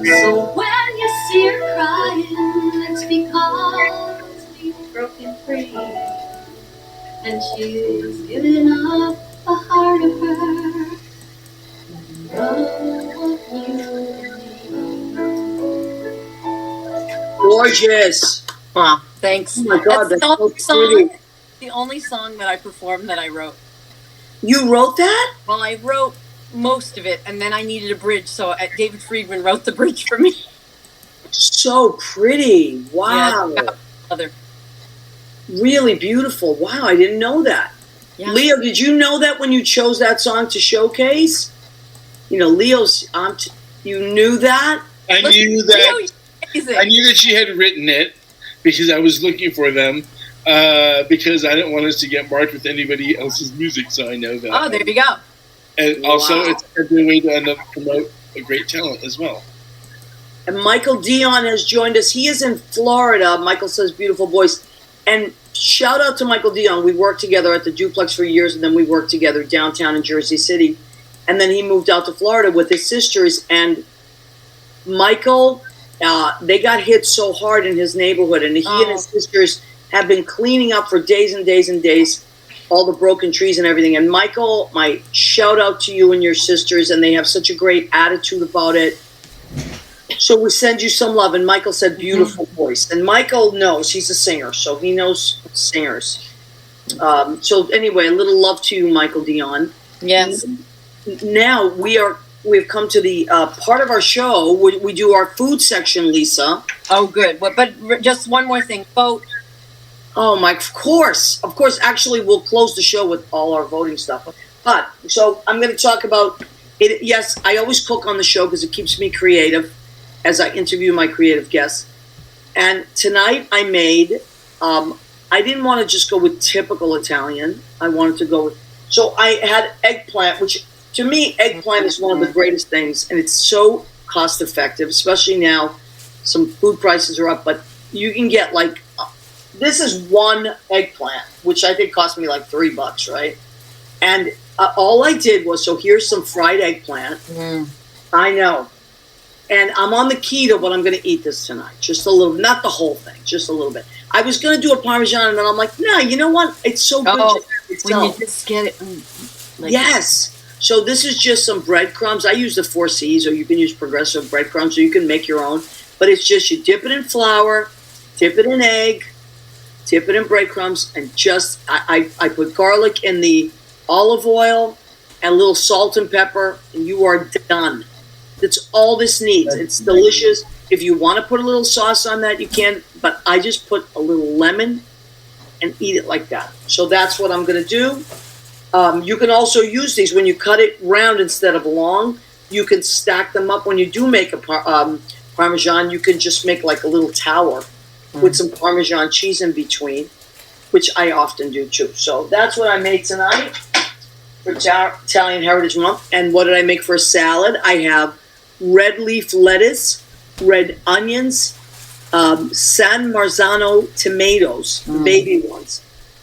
So when you see her crying, it's because we've broken free. And she's given up a heart of her. Gorgeous. Wow, thanks. Oh my God, that's so pretty. The only song that I performed that I wrote. You wrote that? Well, I wrote most of it, and then I needed a bridge, so David Friedman wrote the bridge for me. So pretty. Wow. Yeah, really beautiful. Wow, I didn't know that. Yeah. Leo, did you know that when you chose that song to showcase? Leo's, you knew that? I knew that. I knew that she had written it because I was looking for them. Because I didn't want us to get marked with anybody else's music, so I know that. Oh, there you go. And also, it's a good way to promote a great talent as well. And Michael Dion has joined us. He is in Florida. Michael says, beautiful voice. And shout out to Michael Dion. We worked together at the Duplex for years, and then we worked together downtown in Jersey City. And then he moved out to Florida with his sisters. And Michael, they got hit so hard in his neighborhood, and he and his sisters have been cleaning up for days and days and days, all the broken trees and everything. And Michael, my shout out to you and your sisters, and they have such a great attitude about it. So we send you some love. And Michael said, beautiful voice. And Michael knows, he's a singer, so he knows singers. So anyway, a little love to you, Michael Dion. Yes. Now we've come to the part of our show where we do our food section, Lisa. Oh, good. But just one more thing. Vote. Oh, of course. Actually, we'll close the show with all our voting stuff. But, so I'm going to talk about it. Yes, I always cook on the show because it keeps me creative as I interview my creative guests. And tonight I made, I didn't want to just go with typical Italian. I wanted to go with, so I had eggplant, which to me, eggplant is one of the greatest things. And it's so cost effective, especially now. Some food prices are up, but you can get this is one eggplant, which I think cost me like $3, right? And all I did was, so here's some fried eggplant. I know. And I'm on the keto, but I'm going to eat this tonight. Just a little, not the whole thing, just a little bit. I was going to do a Parmesan, and then I'm like, no, you know what? It's so good to have when you itself. just get it. Yes. So this is just some breadcrumbs. I use the 4C's, or you can use Progressive breadcrumbs, or you can make your own. But it's just you dip it in flour, dip it in egg, dip it in breadcrumbs, and just I put garlic in the olive oil and a little salt and pepper, and you are done. That's all this needs. It's delicious. If you want to put a little sauce on that, you can. But I just put a little lemon and eat it like that. So that's what I'm going to do. You can also use these when you cut it round instead of long. You can stack them up. When you do make a Parmesan, you can just make like a little tower with some Parmesan cheese in between, which I often do too. So that's what I made tonight for Italian Heritage Month. And what did I make for a salad? I have red leaf lettuce, red onions, San Marzano tomatoes, the baby ones,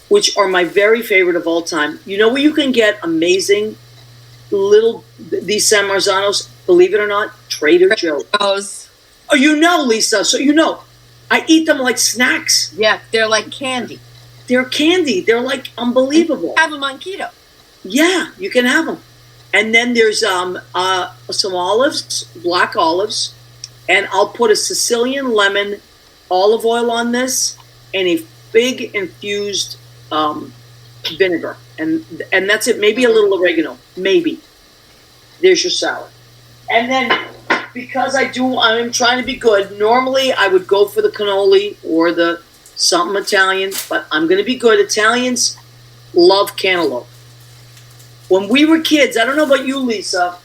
which are my very favorite of all time. You know where you can get amazing these San Marzanos, believe it or not? Trader Joe's. Oh, you know, Lisa, so you know. I eat them like snacks. Yeah, they're like candy. They're candy. They're like unbelievable. Have them on keto. Yeah, you can have them. And then there's some olives, black olives, and I'll put a Sicilian lemon olive oil on this and a big infused vinegar. And that's it. Maybe a little oregano. Maybe. There's your salad. And then because I'm trying to be good, normally I would go for the cannoli or the something Italian, but I'm going to be good. Italians love cantaloupe. When we were kids, I don't know about you, Lisa,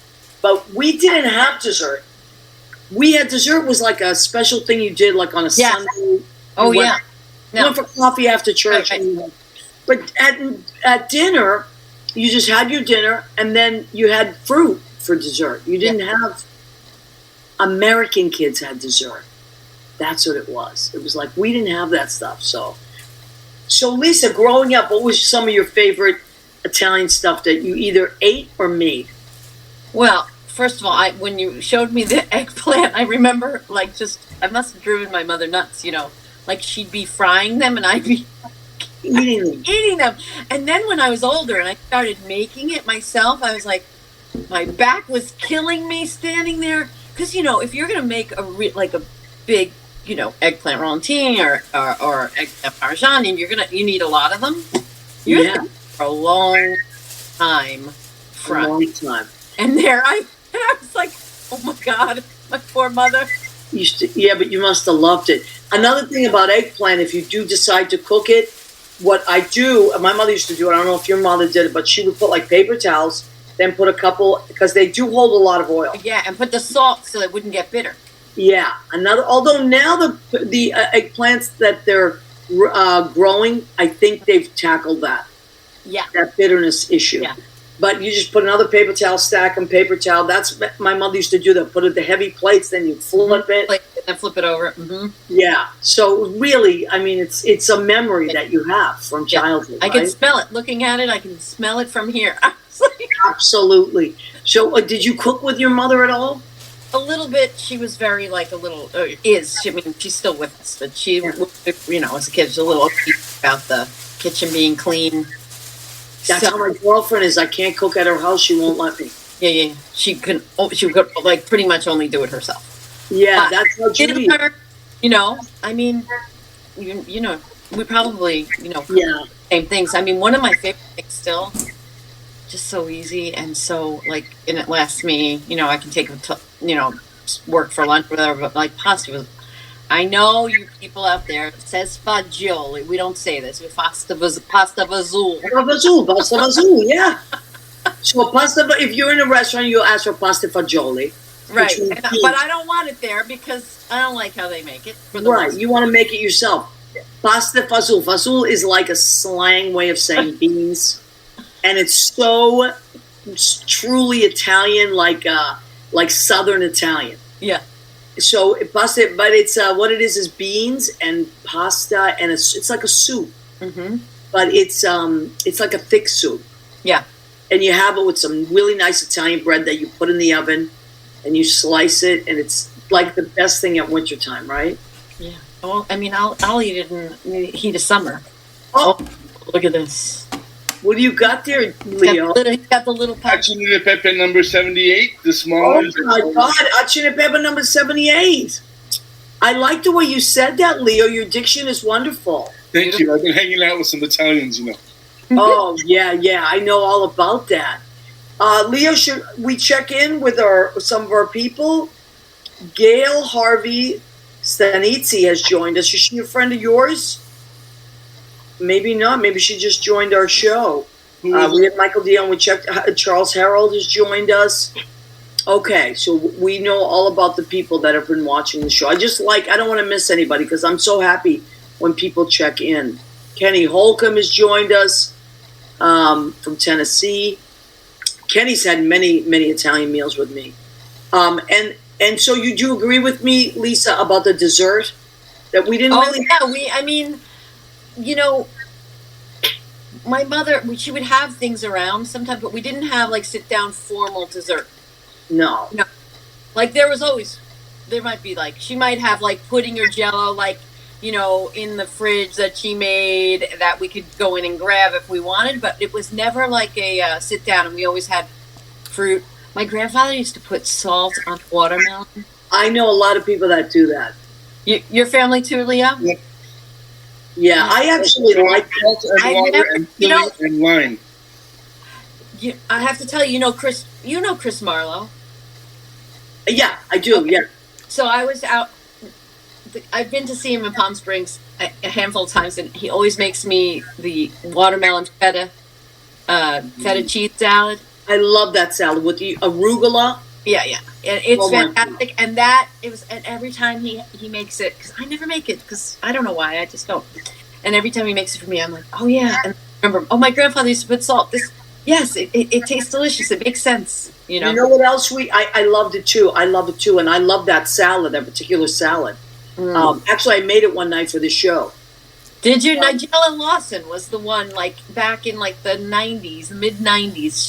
but we didn't have dessert. We had dessert was like a special thing you did like on a Sunday. Oh, yeah. You went for coffee after church. Okay. But at dinner, you just had your dinner, and then you had fruit for dessert. You didn't have... American kids had dessert. That's what it was. It was like we didn't have that stuff. So Lisa, growing up, what was some of your favorite Italian stuff that you either ate or made? Well, first of all, when you showed me the eggplant, I remember I must have driven my mother nuts, like she'd be frying them and I'd be eating them. And then when I was older and I started making it myself, I was like, my back was killing me standing there. Because, if you're going to make a big, eggplant rollantine or eggplant parmesan, and you need a lot of them. You're there for a long time. A long time. And I was like, oh my God, my poor mother. But you must have loved it. Another thing about eggplant, if you do decide to cook it, what I do, my mother used to do it, I don't know if your mother did it, but she would put like paper towels, then put a couple, because they do hold a lot of oil. Yeah, and put the salt so it wouldn't get bitter. Yeah. Although now the eggplants that they're growing, I think they've tackled that. Yeah. That bitterness issue. Yeah. But you just put another paper towel, stack them, paper towel. That's my mother used to do that. Put it the heavy plates, then you flip it. And flip it over. Mm-hmm. Yeah. So really, I mean, it's a memory that you have from childhood. I can smell it. Looking at it, I can smell it from here. Absolutely. So did you cook with your mother at all? A little bit. She was very she's still with us, but she, as a kid, was a little about the kitchen being clean. That's how my girlfriend is. I can't cook at her house. She won't let me. Yeah. She could pretty much only do it herself. Yeah, that's how she is. I mean, we probably, same things. I mean, one of my favorite things still, just so easy and so and it lasts me, I can take it to, work for lunch or whatever, but like pasta. I know you people out there, it says fagioli. We don't say this. We pasta vazul. Pasta vazul, yeah. So if you're in a restaurant, you ask for pasta fagioli. Right. But I don't want it there because I don't like how they make it. Right. You want to make it yourself. Pasta fasul. Fasul is like a slang way of saying beans. And it's so truly Italian, like Southern Italian. Yeah. So pasta, but it's what it is beans and pasta, and it's like a soup. Mm-hmm. But it's like a thick soup. Yeah. And you have it with some really nice Italian bread that you put in the oven, and you slice it, and it's like the best thing at wintertime, right? Yeah. Oh, I mean, I'll eat it in the heat of summer. Oh, Look at this. what do you got there, Leo? He's got the little pack. Achine Pepe number 78, the small Oh ones. my God, Achine Pepe number 78. I like the way you said that, Leo. Your diction is wonderful. Thank you. I've been hanging out with some Italians, you know. Oh, yeah, I know all about that. Leo, should we check in with some of our people? Gail Harvey Stanizzi has joined us. Is she a friend of yours? Maybe not. Maybe she just joined our show. We had Michael Dion. We checked. Charles Harold has joined us. Okay, so we know all about the people that have been watching the show. I don't want to miss anybody because I'm so happy when people check in. Kenny Holcomb has joined us from Tennessee. Kenny's had many, many Italian meals with me. And so you do agree with me, Lisa, about the dessert? That we didn't really... Yeah, my mother, she would have things around sometimes, but we didn't have, like, sit-down formal dessert. No. Like, there might be, like, she might have, like, pudding or Jell-O, like, in the fridge that she made that we could go in and grab if we wanted, but it was never like a sit-down, and we always had fruit. My grandfather used to put salt on watermelon. I know a lot of people that do that. Your family too, Leo? Yeah, I actually like salt and water and chili and lime. I have to tell you, Chris. You know Chris Marlowe. Yeah, I do. Okay. Yeah. So I was out. I've been to see him in Palm Springs a handful of times, and he always makes me the watermelon feta cheese salad. I love that salad with the arugula. Yeah, and it's fantastic. And and every time he makes it, because I never make it, because I don't know why, I just don't. And every time he makes it for me, I'm like, oh yeah. And I remember, my grandfather used to put salt. Yes, it tastes delicious. It makes sense. You know what else I loved it too. I love it too, and I love that salad, that particular salad. Actually, I made it one night for the show. Did you? Nigella Lawson was the one, like, back in, like, the 90s, mid 90s.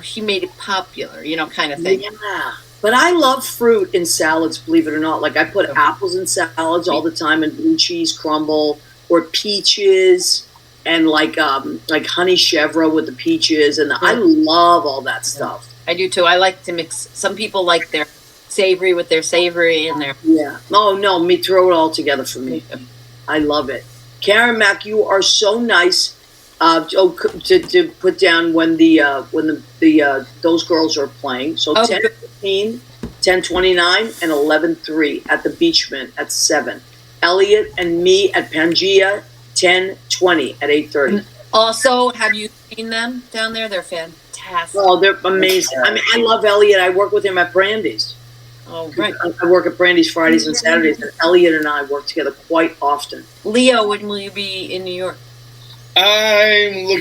She made it popular, kind of thing. Yeah. But I love fruit in salads, believe it or not. Like, I put apples in salads all the time, and blue cheese crumble, or peaches, and like honey chèvre with the peaches, and I love all that stuff. I do too. I like to mix. Some people like their savory with their savory and their... Yeah. Oh, no, throw it all together for me. I love it. Karen Mack, you are so nice to put down when those girls are playing. So 10:15, 10:29, and 11:03 at the Beachman at 7. Elliot and me at Pangea, 10:20 at 8:30. Also, have you seen them down there? They're fantastic. Oh, they're amazing. I mean, I love Elliot. I work with him at Brandy's. Oh, right. I work at Brandy's Fridays and Saturdays, and Elliot and I work together quite often. Leo, when will you be in New York? I'm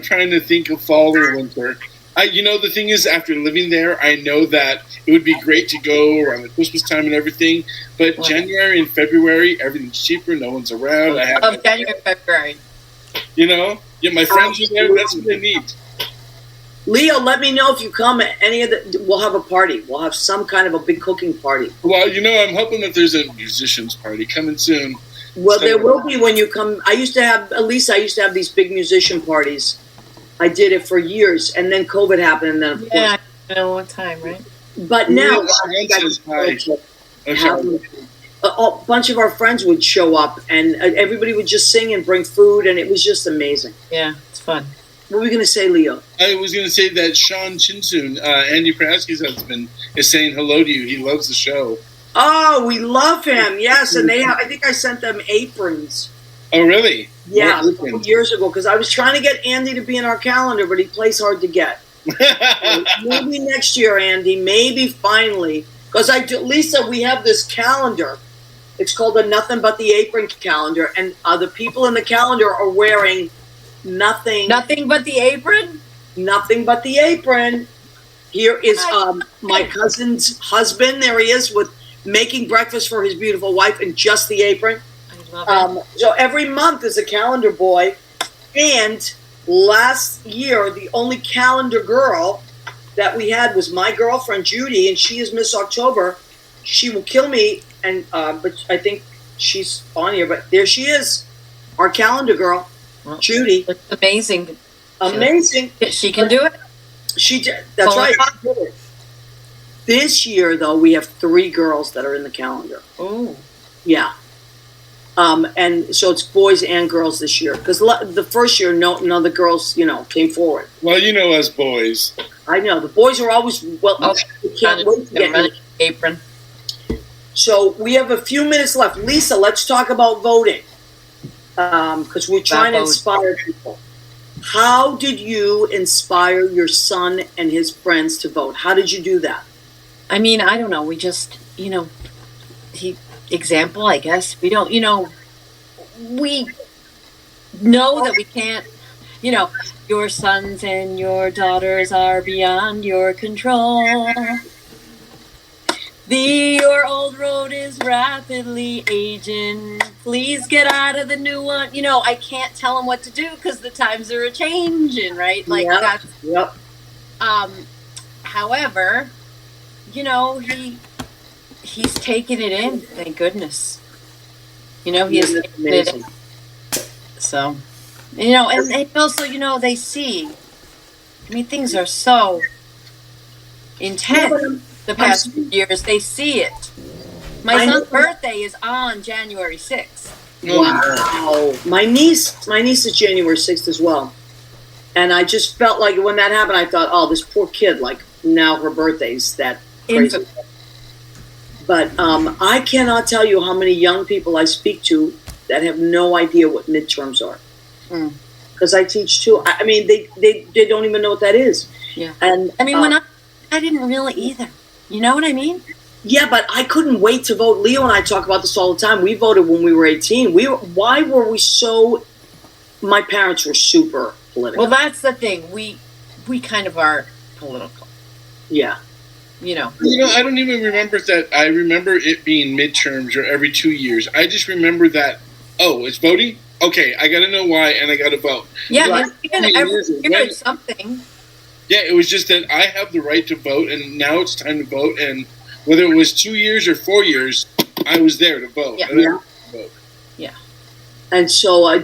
trying to think of fall or winter. The thing is, after living there, I know that it would be great to go around the Christmas time and everything, but January and February, everything's cheaper, no one's around. January and February. My friends are there, that's what I need. Leo, let me know if you come at we'll have a party. We'll have some kind of a big cooking party. Well, I'm hoping that there's a musicians party coming soon. Well, there will be when you come. I used to have these big musician parties. I did it for years, and then COVID happened, and then of course, I know one time, right? But now, a bunch of our friends would show up, and everybody would just sing and bring food, and it was just amazing. Yeah, it's fun. What were we going to say, Leo? I was going to say that Sean Chinsoon, Andy Prasky's husband, is saying hello to you. He loves the show. Oh, we love him. Yes, and I think I sent them aprons. Oh, really? Yeah, a couple years ago, because I was trying to get Andy to be in our calendar, but he plays hard to get. Maybe next year, Andy. Maybe finally. Because Lisa, we have this calendar. It's called the Nothing But the Apron calendar, and the people in the calendar are wearing nothing. Nothing but the apron? Nothing but the apron. Here is my cousin's husband. There he is with making breakfast for his beautiful wife in just the apron. I love it. So every month is a calendar boy. And last year, the only calendar girl that we had was my girlfriend, Judy, and she is Miss October. She will kill me and but I think she's on here. But there she is, our calendar girl, Judy. It's amazing. Amazing. She can do it. She did. That's right. She did it. This year, though, we have 3 girls that are in the calendar. Oh. Yeah. And so it's boys and girls this year. Because the first year, none of the girls, came forward. Well, you know us boys. I know. The boys are always, we can't wait to get in. Apron. So we have a few minutes left. Lisa, let's talk about voting. Because we're trying to inspire people. How did you inspire your son and his friends to vote? How did you do that? I mean, I don't know. We just, example, I guess. We don't, we know that we can't, your sons and your daughters are beyond your control. Your old road is rapidly aging. Please get out of the new one. I can't tell them what to do because the times are a-changing, right? Like that's. Yep. However, he's taken it in. Thank goodness. He has taken it in. So, and also, they see. I mean, things are so intense. The past few years, they see it. My son's birthday is on January 6th. Wow. My niece is January 6th as well. And I just felt like when that happened, I thought, oh, this poor kid, like now her birthday's that crazy. But I cannot tell you how many young people I speak to that have no idea what midterms are. Because I teach too. I mean, they don't even know what that is. Yeah. And I mean, when I didn't really either. You know what I mean? Yeah, but I couldn't wait to vote. Leo and I talk about this all the time. We voted when we were 18. Why were we so? My parents were super political. Well, that's the thing. We kind of are political. Yeah. I don't even remember that. I remember it being midterms or every 2 years. I just remember that. Oh, it's voting. Okay, I got to know why, and I got to vote. Yeah, but even every year it's something. Yeah, it was just that I have the right to vote, and now it's time to vote. And whether it was 2 years or 4 years, I was there to vote. Yeah. And so,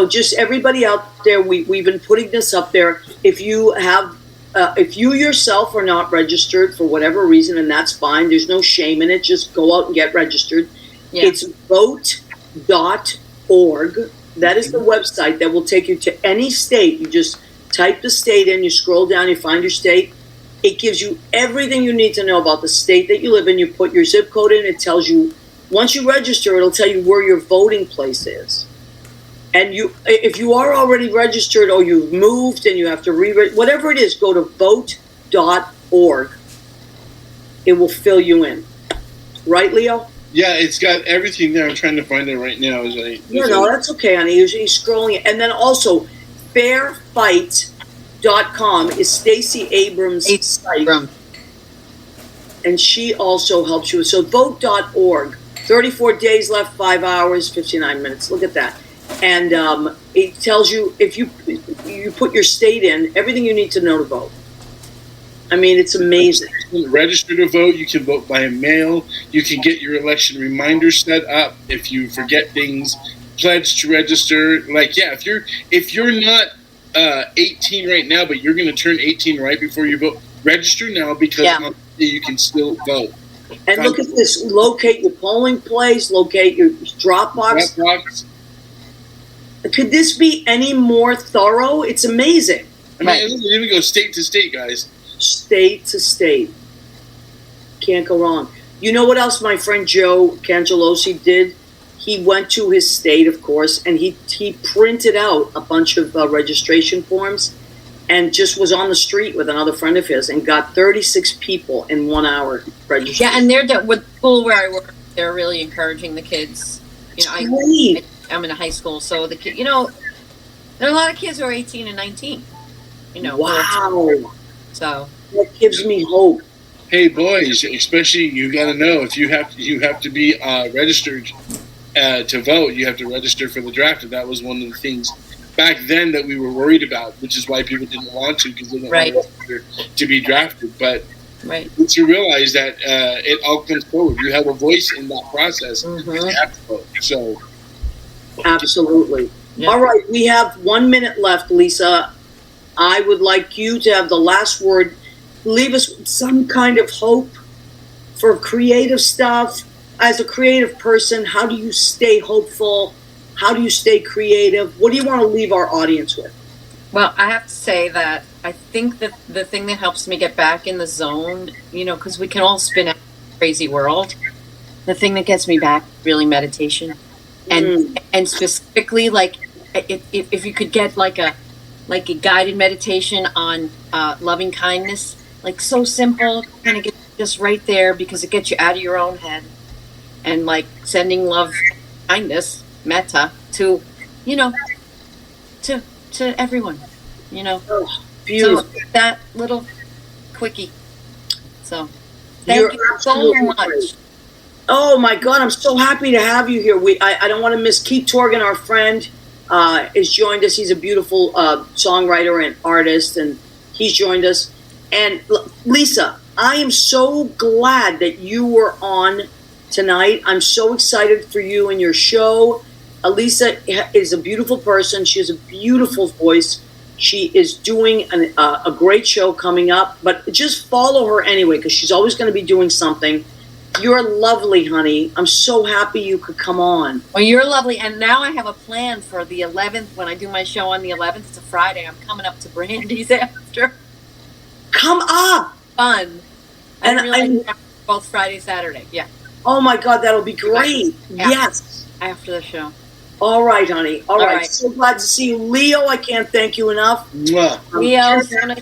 just everybody out there, we've been putting this up there. If you yourself are not registered for whatever reason, and that's fine. There's no shame in it. Just go out and get registered. Yeah. It's vote.org. That is the website that will take you to any state. You just type the state in, you scroll down, you find your state. It gives you everything you need to know about the state that you live in. You put your zip code in, it tells you, once you register, it'll tell you where your voting place is. And if you are already registered or you've moved and you have to whatever it is, go to vote.org. It will fill you in. Right, Leo? Yeah, it's got everything there. I'm trying to find it right now. That's okay, honey. He's scrolling it. And then also, fairfight.com is Stacey Abrams' site. And she also helps you. So vote.org. 34 days left, 5 hours, 59 minutes. Look at that. And it tells you, if you put your state in, everything you need to know to vote. I mean, it's amazing. You can register to vote. You can vote by mail. You can get your election reminder set up if you forget things. Pledge to register. If you're not 18 right now, but you're going to turn 18 right before you vote, register now because you can still vote. And look at this. Locate your polling place. Locate your drop box. Could this be any more thorough? It's amazing. I mean, it even go state to state, guys. State to state. Can't go wrong. You know what else my friend Joe Cangelosi did? He went to his state, of course, and he printed out a bunch of registration forms and just was on the street with another friend of his and got 36 people in 1 hour registration. Yeah, and they're with school where I work. They're really encouraging the kids. I'm in a high school, so the kid, there are a lot of kids who are 18 and 19. Wow. So that gives me hope. Hey, boys, especially you got to know if you have to be registered to vote. You have to register for the draft, and that was one of the things back then that we were worried about, which is why people didn't want to because they didn't want to be drafted. But Right. Once you realize that it all comes forward, you have a voice in that process. Mm-hmm. You have to vote. So, Absolutely. Yeah. All right, we have 1 minute left, Lisa. I would like you to have the last word. Leave us with some kind of hope for creative stuff. As a creative person, how do you stay hopeful? How do you stay creative? What do you want to leave our audience with? Well, I have to say that I think that the thing that helps me get back in the zone, because we can all spin out in a crazy world. The thing that gets me back is really meditation, and specifically, like if you could get like a guided meditation on loving kindness, like so simple, kind of get just right there because it gets you out of your own head, and like sending love, kindness, metta to everyone, Oh, beautiful. So that little quickie. So thank You're you so absolutely much. great. Oh my God, I'm so happy to have you here. I don't want to miss Keith Torgan, our friend, has joined us. He's a beautiful songwriter and artist, and he's joined us. And Lisa, I am so glad that you were on tonight. I'm so excited for you and your show. Lisa is a beautiful person. She has a beautiful voice. She is doing a great show coming up, but just follow her anyway because she's always going to be doing something. You're lovely, honey. I'm so happy you could come on. Well, you're lovely. And now I have a plan for the 11th. When I do my show on the 11th, it's a Friday. I'm coming up to Brandy's after. Come up. Fun. I didn't realize both Friday, Saturday. Yeah. Oh my God, that'll be great. Yeah. Yes. After the show. All right, honey. All right. right. So glad to see you. Leo, I can't thank you enough. mwah. Leo, Ken,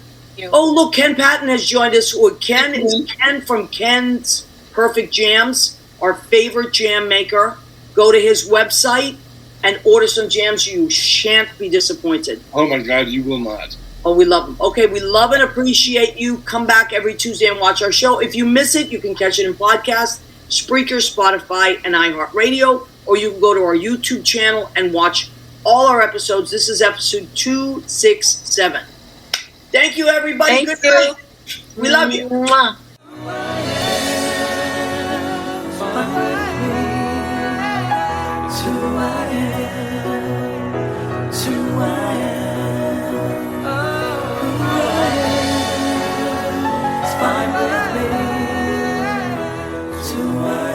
oh, look, Ken Patton has joined us. Ken is Ken from Ken's Perfect Jams, our favorite jam maker. Go to his website and order some jams. You shan't be disappointed. Oh my God, you will not. Oh, we love them. Okay, we love and appreciate you. Come back every Tuesday and watch our show. If you miss it, you can catch it in podcast, Spreaker, Spotify, and iHeartRadio, or you can go to our YouTube channel and watch all our episodes. This is episode 267. Thank you, everybody. Thank Good you. night. We love you. Mwah. It's who I am. It's who I am. Oh, who I am. It's fine with me. It's who I am.